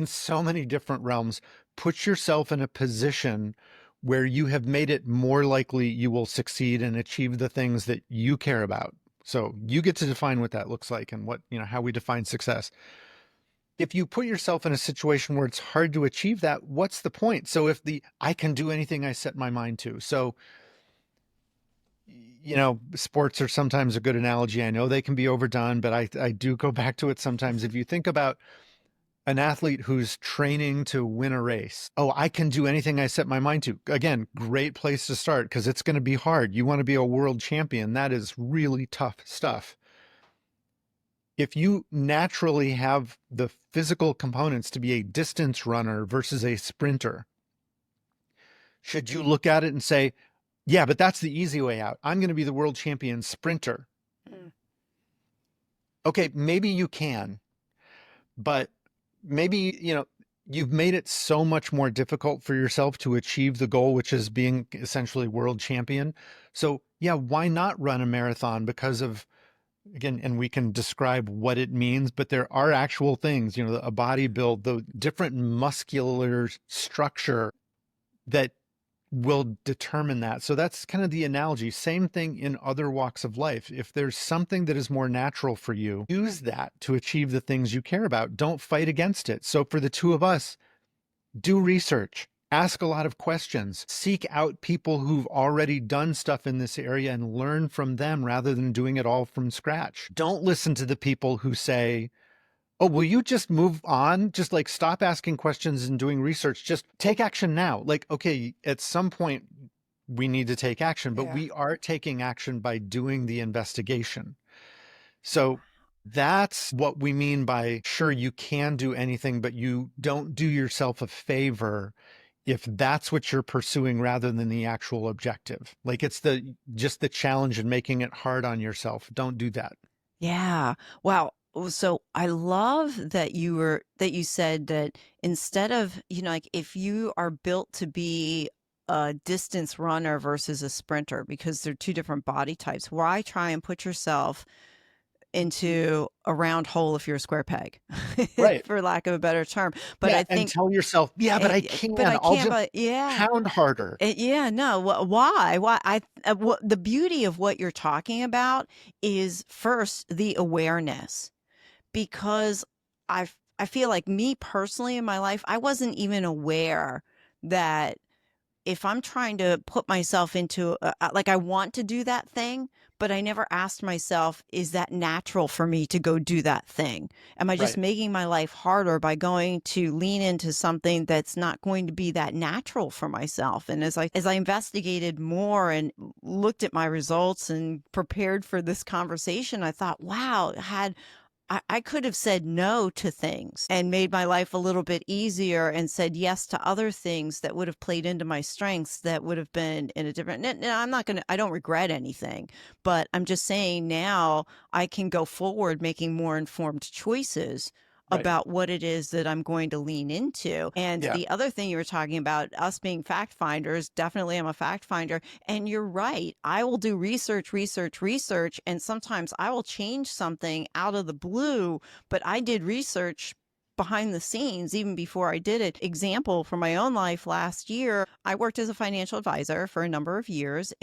so many different realms. Put yourself in a position where you have made it more likely you will succeed and achieve the things that you care about. So you get to define what that looks like and how we define success. If you put yourself in a situation where it's hard to achieve that, what's the point? So if I can do anything I set my mind to. So, sports are sometimes a good analogy. I know they can be overdone, but I do go back to it sometimes. If you think about an athlete who's training to win a race, oh, I can do anything I set my mind to. Again, great place to start, because it's going to be hard. You want to be a world champion. That is really tough stuff. If you naturally have the physical components to be a distance runner versus a sprinter, should you look at it and say, yeah, but that's the easy way out. I'm going to be the world champion sprinter. Mm. Okay, maybe you can. but maybe, you've made it so much more difficult for yourself to achieve the goal, which is being essentially world champion. So, yeah, why not run a marathon? Because of, again, and we can describe what it means, but there are actual things, a body build, the different muscular structure that will determine that. So that's kind of the analogy. Same thing in other walks of life. If there's something that is more natural for you, use that to achieve the things you care about. Don't fight against it. So for the two of us, do research, ask a lot of questions, seek out people who've already done stuff in this area and learn from them rather than doing it all from scratch. Don't listen to the people who say, oh, will you just move on? Just like stop asking questions and doing research. Just take action now. Like, okay, at some point we need to take action, but Yeah. we are taking action by doing the investigation. So that's what we mean by, sure, you can do anything, but you don't do yourself a favor if that's what you're pursuing rather than the actual objective. Like it's just the challenge and making it hard on yourself. Don't do that. Yeah. Wow. So I love that you said that instead of, like if you are built to be a distance runner versus a sprinter because they're two different body types, why try and put yourself into a round hole if you're a square peg, Right. for lack of a better term. But Yeah. I And think, tell yourself, yeah, but I but can. I I'll can't, just but yeah. pound harder. Yeah, no. Why? Why? What the beauty of what you're talking about is first the awareness, because I feel like me personally in my life, I wasn't even aware that if I'm trying to put myself into like I want to do that thing, but I never asked myself, is that natural for me to go do that thing? Am I just Right. making my life harder by going to lean into something that's not going to be that natural for myself? And as I investigated more and looked at my results and prepared for this conversation, I thought, wow, I could have said no to things and made my life a little bit easier and said yes to other things that would have played into my strengths that would have been in a different. Now, I'm not going to, I don't regret anything, but I'm just saying now I can go forward making more informed choices Right. about what it is that I'm going to lean into. And Yeah. the other thing you were talking about, us being fact finders, definitely I'm a fact finder. And you're right. I will do research, research, research. And sometimes I will change something out of the blue, but I did research behind the scenes even before I did it. Example from my own life last year, I worked as a financial advisor for a number of years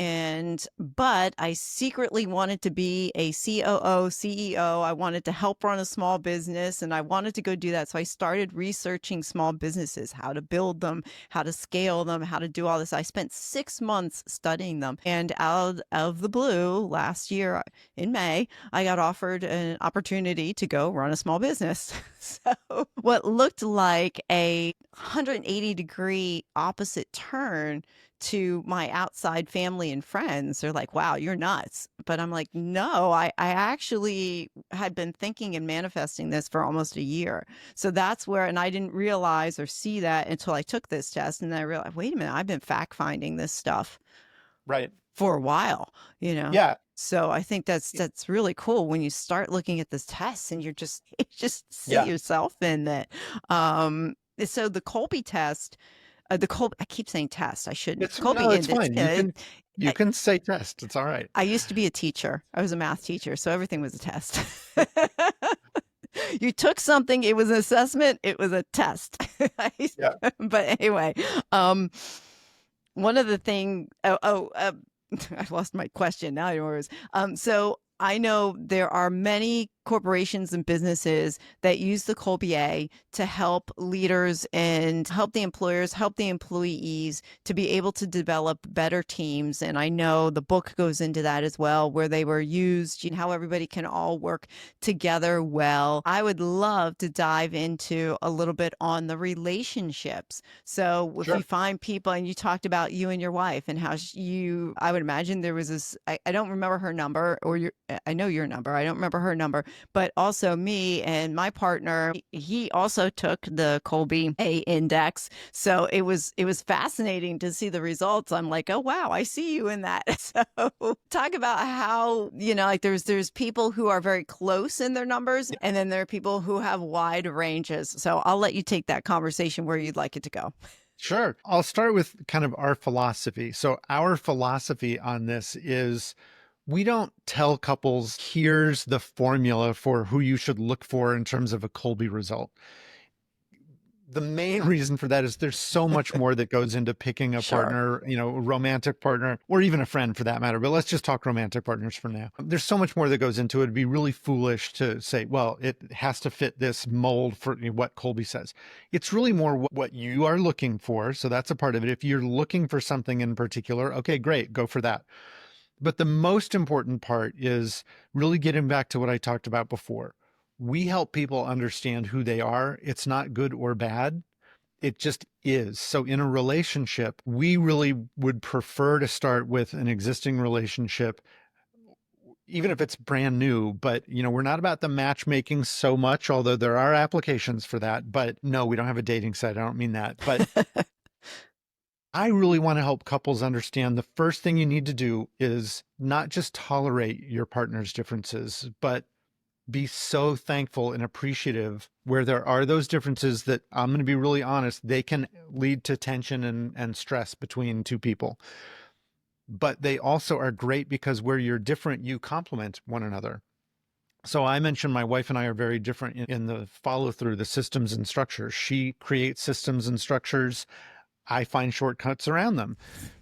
but I secretly wanted to be a COO, CEO. I wanted to help run a small business and I wanted to go do that. So I started researching small businesses, how to build them, how to scale them, how to do all this. I spent 6 months studying them. And out of the blue last year in May, I got offered an opportunity to go run a small business. So what looked like a 180-degree opposite turn to my outside family and friends, they're like, wow, you're nuts. But I'm like, no, I actually had been thinking and manifesting this for almost a year. So that's where, and I didn't realize or see that until I took this test. And then I realized, wait a minute, I've been fact finding this stuff Right. for a while, you know? Yeah. So I think that's really cool when you start looking at this test and you just see Yeah. yourself in it. So the Kolbe test, the Kolbe, I keep saying test, I shouldn't. No, Kolbe it's Index. fine. You can say test. It's all right. I used to be a teacher. I was a math teacher, so everything was a test. You took something, it was an assessment, it was a test. Yeah. But anyway, one of the thing, I lost my question. Now I know where it was. So I know there are many corporations and businesses that use the Kolbe A to help leaders and help the employers, help the employees to be able to develop better teams. And I know the book goes into that as well, where they were used, how everybody can all work together well. I would love to dive into a little bit on the relationships. So if you Sure. find people, and you talked about you and your wife and how I would imagine there was this, I don't remember her number, or I know your number. I don't remember her number, but also me and my partner, he also took the Kolbe A Index. So it was fascinating to see the results. I'm like, oh wow, I see you in that. So talk about how, like there's people who are very close in their numbers, and then there are people who have wide ranges. So I'll let you take that conversation where you'd like it to go. Sure. I'll start with kind of our philosophy. So, our philosophy on this is we don't tell couples, here's the formula for who you should look for in terms of a Kolbe result. The main reason for that is there's so much more that goes into picking a Sure. partner, a romantic partner, or even a friend for that matter. But let's just talk romantic partners for now. There's so much more that goes into it. It'd be really foolish to say, well, it has to fit this mold for what Kolbe says. It's really more what you are looking for. So that's a part of it. If you're looking for something in particular, okay, great, go for that. But the most important part is really getting back to what I talked about before. We help people understand who they are. It's not good or bad. It just is. So in a relationship, we really would prefer to start with an existing relationship, even if it's brand new. But, we're not about the matchmaking so much, although there are applications for that. But no, we don't have a dating site. I don't mean that. But I really want to help couples understand the first thing you need to do is not just tolerate your partner's differences, but be so thankful and appreciative where there are those differences that I'm going to be really honest, they can lead to tension and stress between two people. But they also are great because where you're different, you complement one another. So I mentioned my wife and I are very different in the follow through, the systems and structures. She creates systems and structures. I find shortcuts around them.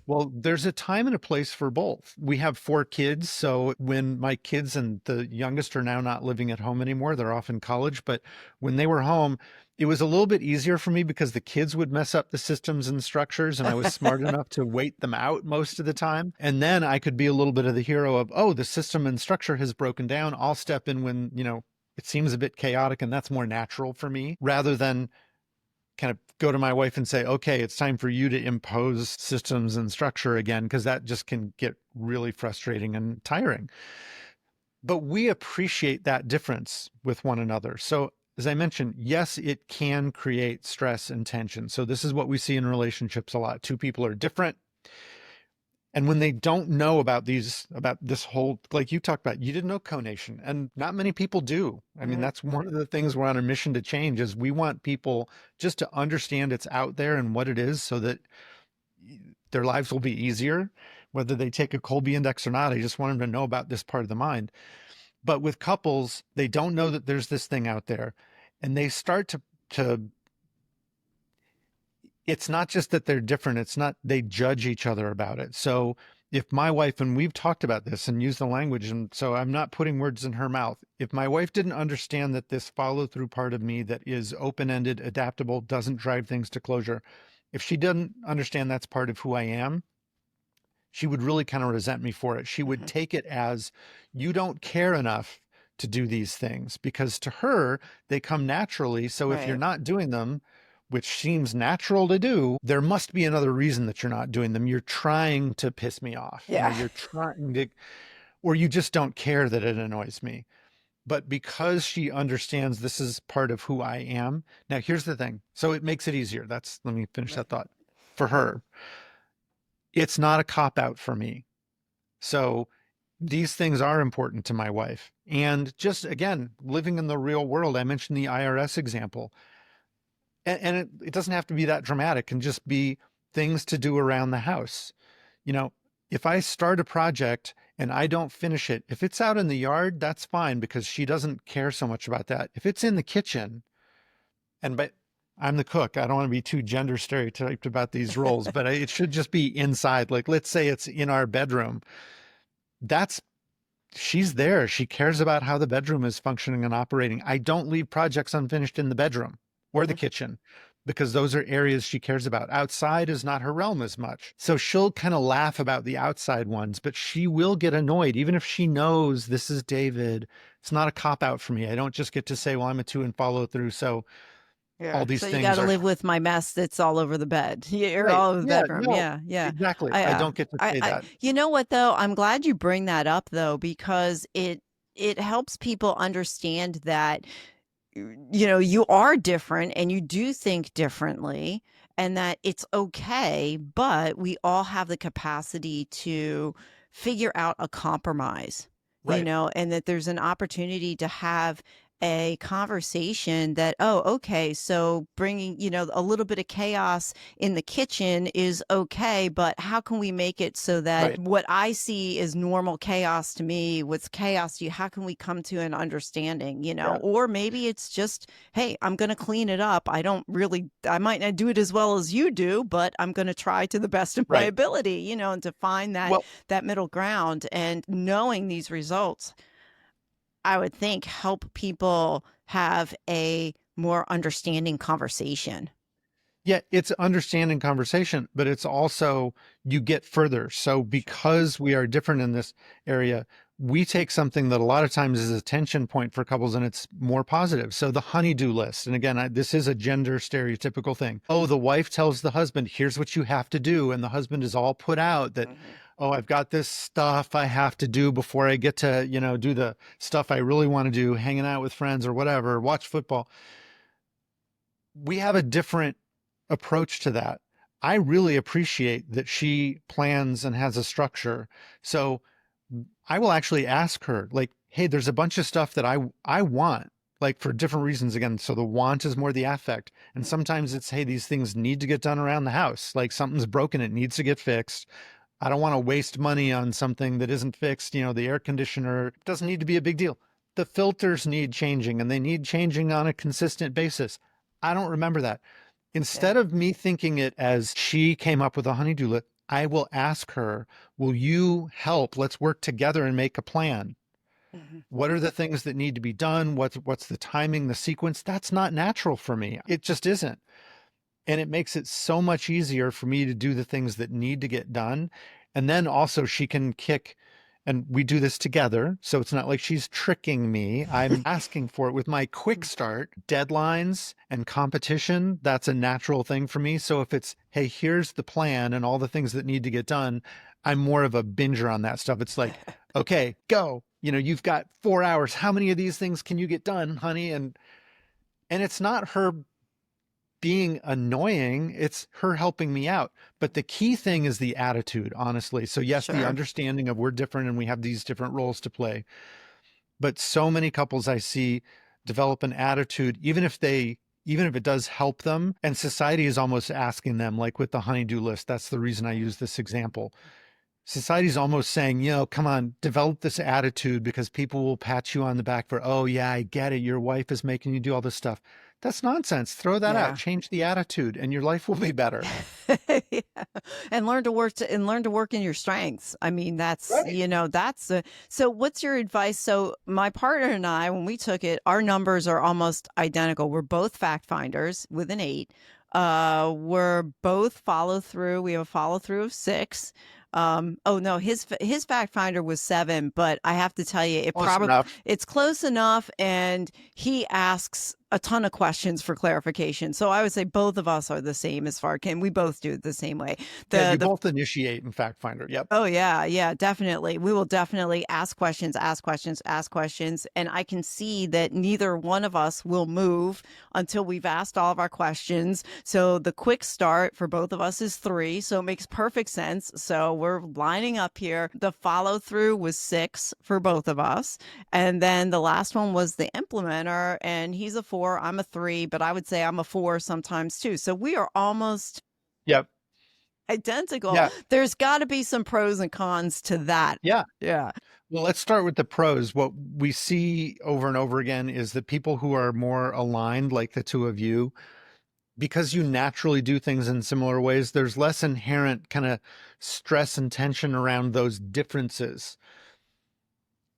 Well, there's a time and a place for both. We have 4 kids. So when my kids and the youngest are now not living at home anymore, they're off in college. But when they were home, it was a little bit easier for me because the kids would mess up the systems and structures, and I was smart enough to wait them out most of the time. And then I could be a little bit of the hero of, oh, the system and structure has broken down. I'll step in when, it seems a bit chaotic, and that's more natural for me rather than kind of go to my wife and say, okay, it's time for you to impose systems and structure again, because that just can get really frustrating and tiring. But we appreciate that difference with one another. So, as I mentioned, yes, it can create stress and tension. So, this is what we see in relationships a lot. Two people are different. And when they don't know about this whole, like you talked about, you didn't know conation, and not many people do. I mean, that's one of the things we're on a mission to change is we want people just to understand it's out there and what it is so that their lives will be easier, whether they take a Kolbe index or not. I just want them to know about this part of the mind. But with couples, they don't know that there's this thing out there, and they start to it's not just that they're different. It's not, they judge each other about it. So if my wife, and we've talked about this and used the language, and so I'm not putting words in her mouth. If my wife didn't understand that this follow through part of me that is open-ended, adaptable, doesn't drive things to closure, if she didn't understand that's part of who I am, she would really kind of resent me for it. She would take it as, you don't care enough to do these things, because to her, they come naturally. So if you're Right. not doing them, which seems natural to do, there must be another reason that you're not doing them. You're trying to piss me off. Yeah. You're trying to, or you just don't care that it annoys me. But because she understands this is part of who I am. Now, here's the thing. So it makes it easier. Let me finish that thought. For her, it's not a cop out for me. So these things are important to my wife. And just again, living in the real world, I mentioned the IRS example. And it doesn't have to be that dramatic. It can just be things to do around the house. If I start a project and I don't finish it, if it's out in the yard, that's fine because she doesn't care so much about that. If it's in the kitchen, but I'm the cook, I don't want to be too gender stereotyped about these roles, but it should just be inside. Like, let's say it's in our bedroom. She's there. She cares about how the bedroom is functioning and operating. I don't leave projects unfinished in the bedroom or the kitchen because those are areas she cares about. Outside is not her realm as much. So she'll kind of laugh about the outside ones, but she will get annoyed, even if she knows this is David. It's not a cop out for me. I don't just get to say, well, I'm a 2 and follow through. So all Yeah. these So you got things to are live with my mess that's all over the bed. You're right. all over the Yeah, bedroom. no, Yeah. Yeah. exactly. I, I uh, don't get to say that. you know what though? I'm glad you bring that up though, because it helps people understand that you are different and you do think differently, and that it's okay, but we all have the capacity to figure out a compromise, Right. and that there's an opportunity to have a conversation that, oh, okay, so bringing, a little bit of chaos in the kitchen is okay, but how can we make it so that Right. what I see is normal chaos to me, what's chaos to you, how can we come to an understanding, Yeah. or maybe it's just, hey, I'm going to clean it up. I might not do it as well as you do, but I'm going to try to the best of my Right. ability, and to find Well, that middle ground. And knowing these results, I would think, help people have a more understanding conversation. yeah, it's understanding conversation, but it's also you get further. So because we are different in this area, we take something that a lot of times is a tension point for couples and it's more positive. So the honey-do list, and again, this is a gender stereotypical thing. Oh, the wife tells the husband, here's what you have to do. And the husband is all put out that, Mhm. oh, I've got this stuff I have to do before I get to, do the stuff I really want to do, hanging out with friends or whatever, watch football. We have a different approach to that. I really appreciate that she plans and has a structure. So I will actually ask her, like, hey, there's a bunch of stuff that I want, like for different reasons again. So the want is more the affect. And sometimes it's, hey, these things need to get done around the house. Like something's broken, it needs to get fixed. I don't want to waste money on something that isn't fixed. The air conditioner doesn't need to be a big deal. The filters need changing and they need changing on a consistent basis. I don't remember that. Yeah. Instead of me thinking it as she came up with a honeydew list, I will ask her, will you help? Let's work together and make a plan. Mhm. What are the things that need to be done? What's the timing, the sequence? That's not natural for me. It just isn't. And it makes it so much easier for me to do the things that need to get done. And then also she can kick, and we do this together. So it's not like she's tricking me. I'm asking for it with my quick start, deadlines and competition. That's a natural thing for me. So if it's, hey, here's the plan and all the things that need to get done, I'm more of a binger on that stuff. It's like, okay, go. You've got 4 hours. How many of these things can you get done, honey? And it's not her being annoying, it's her helping me out. But the key thing is the attitude, honestly. So yes, the Sure. understanding of we're different and we have these different roles to play. But so many couples I see develop an attitude, even if it does help them, and society is almost asking them, like with the honeydew list, that's the reason I use this example. Society's almost saying, come on, develop this attitude because people will pat you on the back for, oh yeah, I get it. Your wife is making you do all this stuff. That's nonsense. Throw that out, Yeah. change the attitude, and your life will be better. Yeah. And learn to work in your strengths. I mean, that's, Right. so what's your advice? So my partner and I, when we took it, our numbers are almost identical. We're both fact finders with an 8. We're both follow through. We have a follow through of 6. Oh no, his fact finder was 7, but I have to tell you, Close enough. it's close enough, and he asks a ton of questions for clarification. So I would say both of us are the same as far can we both do it the same way. Yeah, The you the both initiate in Fact Finder. Yep. Oh yeah, yeah, definitely. We will definitely ask questions, ask questions, ask questions, and I can see that neither one of us will move until we've asked all of our questions. So the quick start for both of us is 3, so it makes perfect sense. So we're lining up here. The follow through was 6 for both of us, and then the last one was the implementer, and he's a 4, I'm a 3, but I would say I'm a 4 sometimes too. So we are almost Yep. identical. Yeah. There's got to be some pros and cons to that. Yeah. Yeah. Well, let's start with the pros. What we see over and over again is that people who are more aligned, like the two of you, because you naturally do things in similar ways, there's less inherent kind of stress and tension around those differences.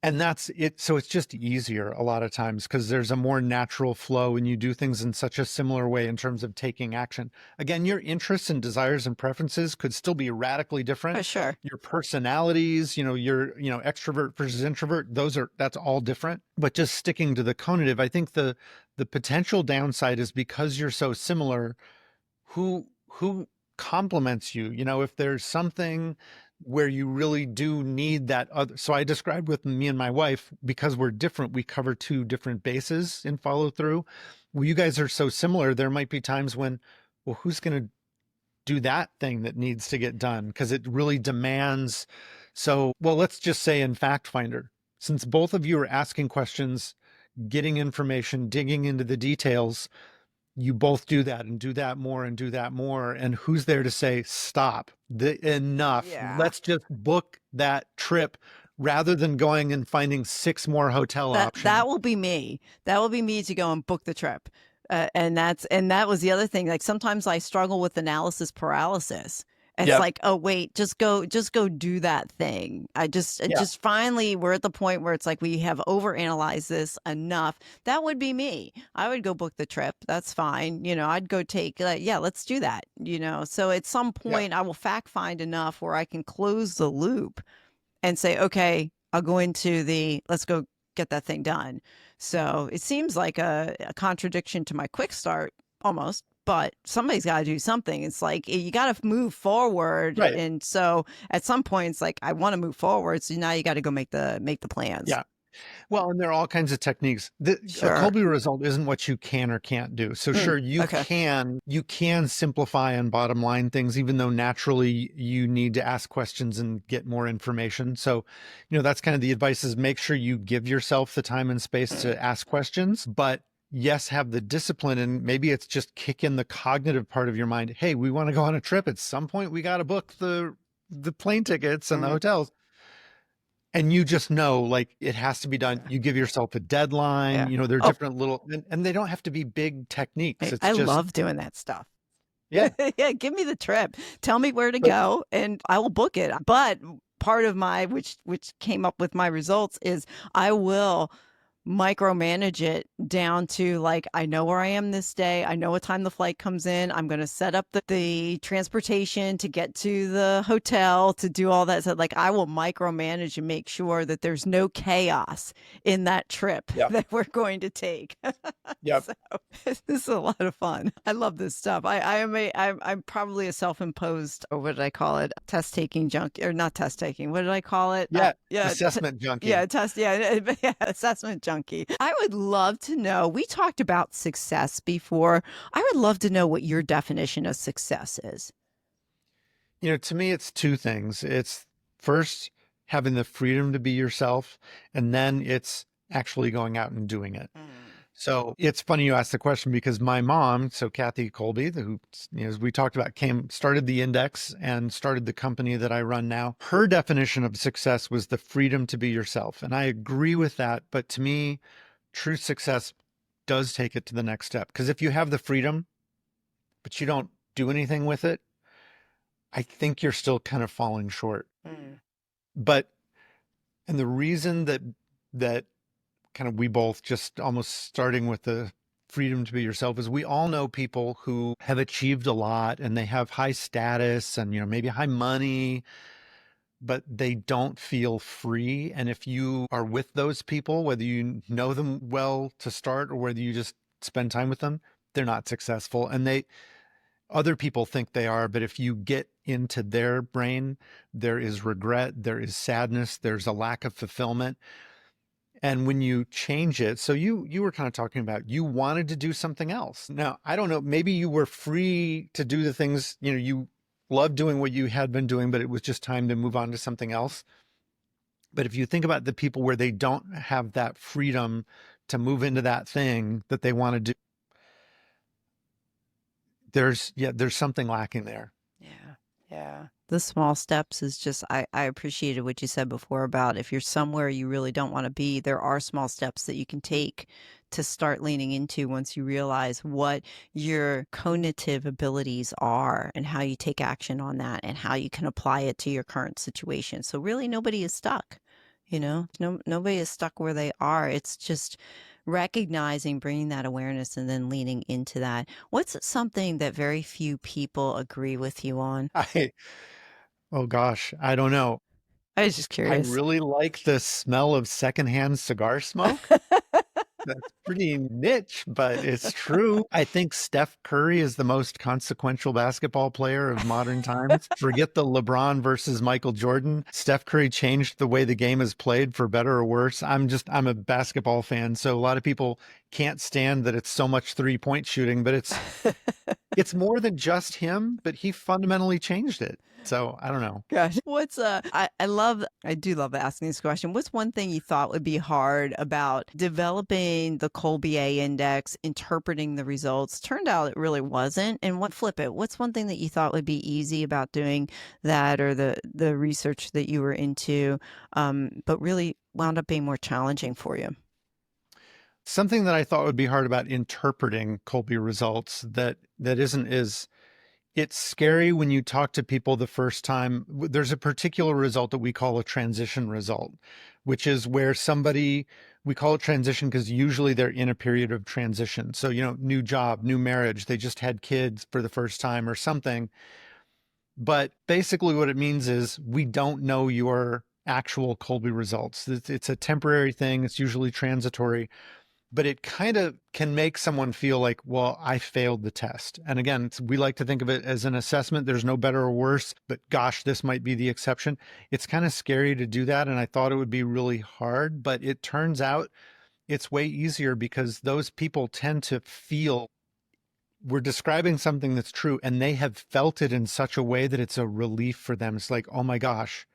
And that's it. So it's just easier a lot of times because there's a more natural flow and you do things in such a similar way in terms of taking action. Again, your interests and desires and preferences could still be radically different. Sure. Your personalities, your, extrovert versus introvert, that's all different. But just sticking to the conative, I think the potential downside is because you're so similar, who complements you? If there's something where you really do need that other. So I described with me and my wife, because we're different, we cover two different bases in follow through. Well, you guys are so similar. There might be times when, well, who's going to do that thing that needs to get done? Because it really demands. So, well, let's just say in Fact Finder, since both of you are asking questions, getting information, digging into the details, you both do that and do that more and do that more. And who's there to say, stop, enough, Yeah. let's just book that trip rather than going and finding six more hotel That options. will be me. That will be me to go and book the trip. And that was the other thing. Like sometimes I struggle with analysis paralysis. It's Yep. like, oh wait, just go do that thing. Yeah. Just finally we're at the point where it's like we have overanalyzed this enough. That would be me. I would go book the trip. That's fine. I'd go take yeah, let's do that. So at some Yeah. point I will fact find enough where I can close the loop and say, okay, I'll go into let's go get that thing done. So it seems like a contradiction to my quick start almost, but somebody's got to do something. It's like you got to move forward. Right. And so at some point it's like, I want to move forward. So now you got to go make the plans. Yeah. Well, and there are all kinds of techniques. A Sure. Kolbe result isn't what you can or can't do. So sure, Okay. you can simplify and bottom line things, even though naturally you need to ask questions and get more information. So, that's kind of the advice is make sure you give yourself the time and space to ask questions, but yes, have the discipline. And maybe it's just kick in the cognitive part of your mind. Hey, we want to go on a trip. At some point, we got to book the plane tickets and the hotels. And you just know, like, it has to be done. Yeah. You give yourself a deadline, Yeah. there are Oh, different little, and they don't have to be big techniques. It's I just, love doing that stuff. yeah, Yeah, give me the trip. Tell me where to but go and I will book it. But part of my which came up with my results is I will micromanage it down to like I know where I am this day. I know what time the flight comes in. I'm going to set up the transportation to get to the hotel to do all that. So like I will micromanage and make sure that there's no chaos in that trip yeah, that we're going to take. yeah. So this is a lot of fun. I love this stuff. I'm probably a self-imposed, or what did I call it? Test taking junkie, or not test taking. What did I call it? Yeah, Yeah. assessment junkie. Yeah, yeah, assessment junkie. I would love to know. We talked about success before. I would love to know what your definition of success is. To me, it's two things. It's first having the freedom to be yourself, and then it's actually going out and doing it. So it's funny you asked the question because my mom, so Kathy Kolbe, who, as we talked about, started the Index and started the company that I run now. Her definition of success was the freedom to be yourself. And I agree with that. But to me, true success does take it to the next step. Because if you have the freedom, but you don't do anything with it, I think you're still kind of falling short. Mm. But, and the reason that kind of we both just almost starting with the freedom to be yourself is we all know people who have achieved a lot and they have high status and maybe high money, but they don't feel free. And if you are with those people, whether you know them well to start or whether you just spend time with them, they're not successful. And other people think they are, but if you get into their brain, there is regret, there is sadness, there's a lack of fulfillment. And when you change it, so you were kind of talking about you wanted to do something else. Now, I don't know, maybe you were free to do the things, you loved doing what you had been doing, but it was just time to move on to something else. But if you think about the people where they don't have that freedom to move into that thing that they want to do, there's something lacking there. Yeah. Yeah. The small steps is just, I appreciated what you said before about if you're somewhere you really don't want to be, there are small steps that you can take to start leaning into once you realize what your conative abilities are and how you take action on that and how you can apply it to your current situation. So really nobody is stuck, nobody is stuck where they are. It's just recognizing, bringing that awareness and then leaning into that. What's something that very few people agree with you on? Oh gosh, I don't know. I was just I curious. really like the smell of secondhand cigar smoke. That's pretty niche, but it's true. I think Steph Curry is the most consequential basketball player of modern times. Forget the LeBron versus Michael Jordan. Steph Curry changed the way the game is played for better or worse. I'm a basketball fan, so a lot of people can't stand that it's so much three-point shooting, but it's more than just him, but he fundamentally changed it. So I don't know. Gosh, I do love asking this question. What's one thing you thought would be hard about developing the Kolbe A Index, interpreting the results? Turned out it really wasn't. And flip it? What's one thing that you thought would be easy about doing that, or the research that you were into, but really wound up being more challenging for you? Something that I thought would be hard about interpreting Colby results that isn't is it's scary when you talk to people the first time. There's a particular result that we call a transition result, which is where we call it transition because usually they're in a period of transition. So, new job, new marriage, they just had kids for the first time or something. But basically what it means is we don't know your actual Colby results. It's a temporary thing. It's usually transitory, but it kind of can make someone feel like, well, I failed the test. And again, we like to think of it as an assessment. There's no better or worse, but gosh, this might be the exception. It's kind of scary to do that. And I thought it would be really hard, but it turns out it's way easier because those people tend to feel we're describing something that's true and they have felt it in such a way that it's a relief for them. It's like, oh my gosh,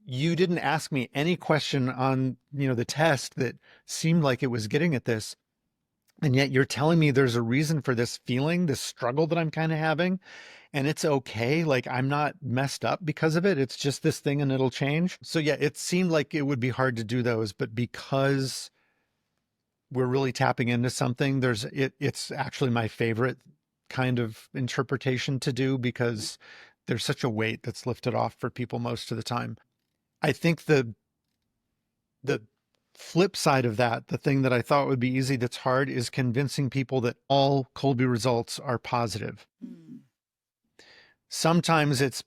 you didn't ask me any question on, the test that seemed like it was getting at this. And yet you're telling me there's a reason for this feeling, this struggle that I'm kind of having. And it's okay. Like I'm not messed up because of it. It's just this thing and it'll change. So yeah, it seemed like it would be hard to do those, but because we're really tapping into something, it's actually my favorite kind of interpretation to do because there's such a weight that's lifted off for people most of the time. I think the flip side of that, the thing that I thought would be easy that's hard, is convincing people that all Kolbe results are positive. Sometimes it's,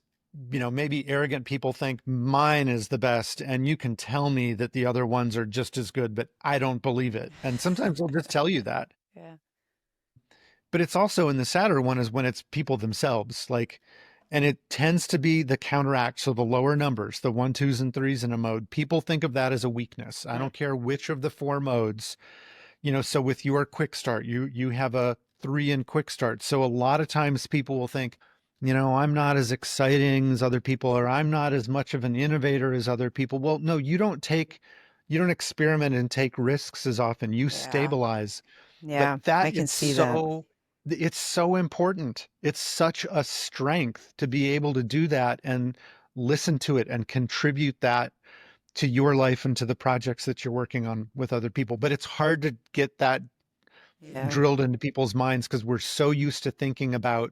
maybe arrogant people think mine is the best and you can tell me that the other ones are just as good, but I don't believe it. And sometimes they'll just tell you that. Yeah. But it's also in the sadder one is when it's people themselves, and it tends to be the counteract. So the lower numbers, the 1, 2s, and 3s in a mode, people think of that as a weakness. I don't care which of the 4 modes, so with your quick start, you have a 3 in quick start. So a lot of times people will think, I'm not as exciting as other people, or I'm not as much of an innovator as other people. Well, no, you don't experiment and take risks as often. You stabilize. Yeah, But that I can see that. it's so important. It's such a strength to be able to do that and listen to it and contribute that to your life and to the projects that you're working on with other people. But it's hard to get that drilled into people's minds because we're so used to thinking about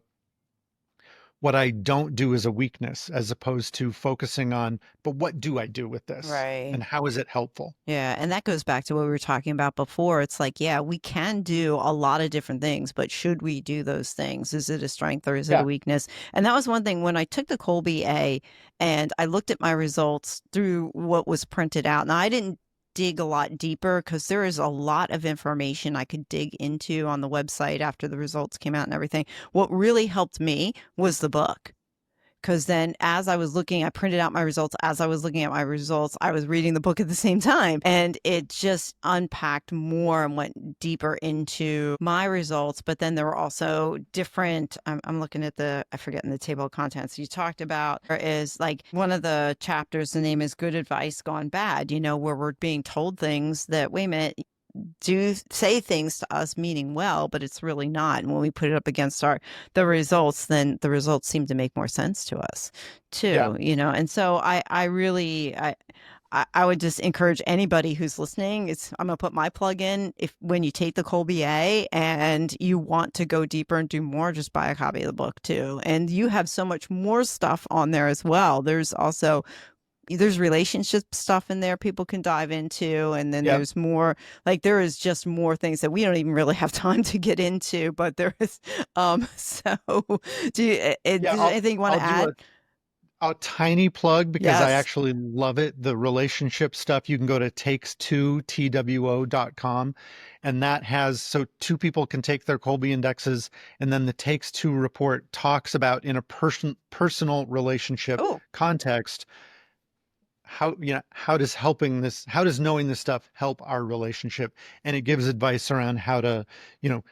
what I don't do as a weakness as opposed to focusing on, but what do I do with this? Right. And how is it helpful? Yeah. And that goes back to what we were talking about before. It's like, yeah, we can do a lot of different things, but should we do those things? Is it a strength or is it a weakness? And that was one thing when I took the Kolbe A and I looked at my results through what was printed out. Now, I didn't dig a lot deeper because there is a lot of information I could dig into on the website after the results came out and everything. What really helped me was the book. Because then as I was looking, I printed out my results. As I was looking at my results, I was reading the book at the same time. And it just unpacked more and went deeper into my results. But then there were also different, I'm looking at I forget in the table of contents you talked about, is like one of the chapters, the name is Good Advice Gone Bad, where we're being told things that, wait a minute, do say things to us meaning well, but it's really not. And when we put it up against the results, then the results seem to make more sense to us too, And so I would just encourage anybody who's listening, I'm gonna put my plug in. When you take the Kolbe A and you want to go deeper and do more, just buy a copy of the book too. And you have so much more stuff on there as well. There's relationship stuff in there people can dive into. And then there's more, there is just more things that we don't even really have time to get into, but there is, so do you, anything you want to add? A tiny plug because I Yes. actually love it. The relationship stuff, you can go to takes2, TWO.com, and that has so two people can take their Kolbe indexes, and then the Takes Two report talks about in a personal relationship Oh, context how how does knowing this stuff help our relationship, and it gives advice around how to, you know,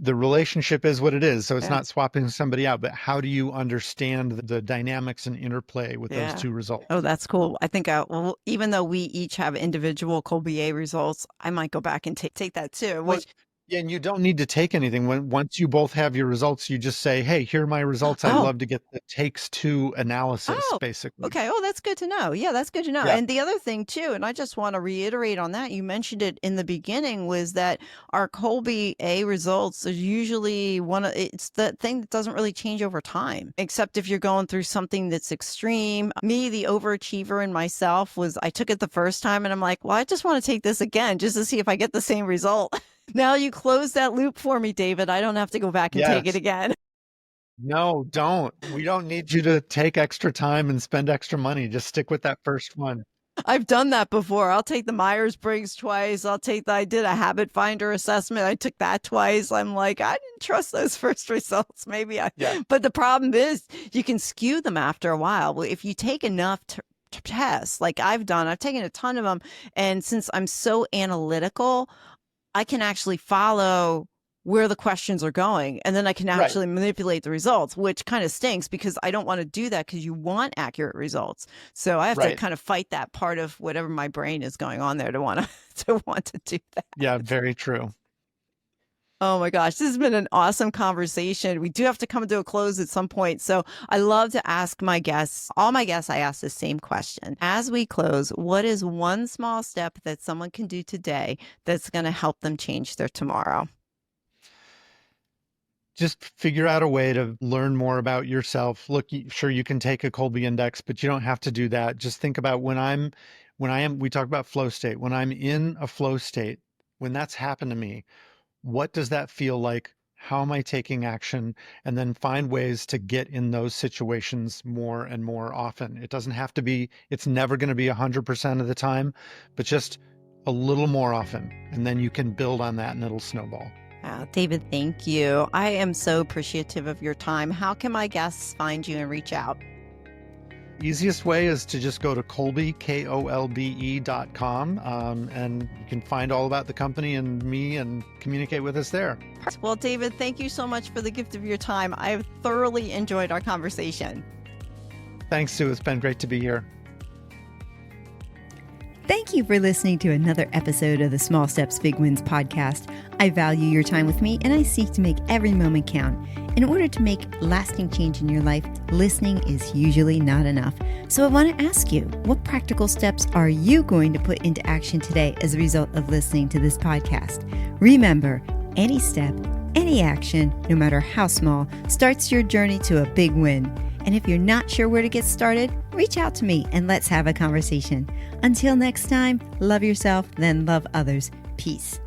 the relationship is what it is, so it's yeah. not swapping somebody out, but how do you understand the dynamics and interplay with those Yeah. two Oh, results? that's cool. I think, well, even though we each have individual Kolbe A results, I might go back and take that too, Well, which, yeah, and you don't need to take anything. Once you both have your results, you just say, "Hey, here are my results. I'd oh, love to get the takes two analysis," oh, basically. okay. Oh, that's good to know. Yeah, that's good to know. Yeah, And the other thing too, and I just want to reiterate on that, you mentioned it in the beginning, was that our Kolbe A results is usually it's the thing that doesn't really change over time, except if you're going through something that's extreme. Me, the overachiever in myself I took it the first time and I'm like, well, I just want to take this again just to see if I get the same result. Now you close that loop for me, David. I don't have to go back and take it yes. again. No, don't. We don't need you to take extra time and spend extra money. Just stick with that first one. I've done that before. I'll take the Myers-Briggs twice. I did a habit finder assessment. I took that twice. I'm like, I didn't trust those first results. Yeah, But the problem is you can skew them after a while. Well, if you take enough tests, like I've taken a ton of them. And since I'm so analytical, I can actually follow where the questions are going, and then I can right, actually manipulate the results, which kind of stinks because I don't want to do that because you want accurate results. So I have to right. kind of fight that part of whatever my brain is going on there to want to to want to do that. Yeah, very true. Oh my gosh, this has been an awesome conversation. We do have to come to a close at some point. So I love to ask my guests, all my guests, I ask the same question. As we close, what is one small step that someone can do today that's going to help them change their tomorrow? Just figure out a way to learn more about yourself. Look, sure, you can take a Kolbe index, but you don't have to do that. Just think about when I am, we talk about flow state. When I'm in a flow state, when that's happened to me, what does that feel like? How am I taking action? And then find ways to get in those situations more and more often. It doesn't have to be, it's never going to be 100% of the time, but just a little more often. And then you can build on that and it'll snowball. David, thank you. I am so appreciative of your time. How can my guests find you and reach out? Easiest way is to just go to Kolbe, KOLBE.com, and you can find all about the company and me and communicate with us there. Well, David, thank you so much for the gift of your time. I've thoroughly enjoyed our conversation. Thanks, Sue. It's been great to be here. Thank you for listening to another episode of the Small Steps, Big Wins podcast. I value your time with me and I seek to make every moment count. In order to make lasting change in your life, listening is usually not enough. So I want to ask you, what practical steps are you going to put into action today as a result of listening to this podcast? Remember, any step, any action, no matter how small, starts your journey to a big win. And if you're not sure where to get started, reach out to me and let's have a conversation. Until next time, love yourself, then love others. Peace.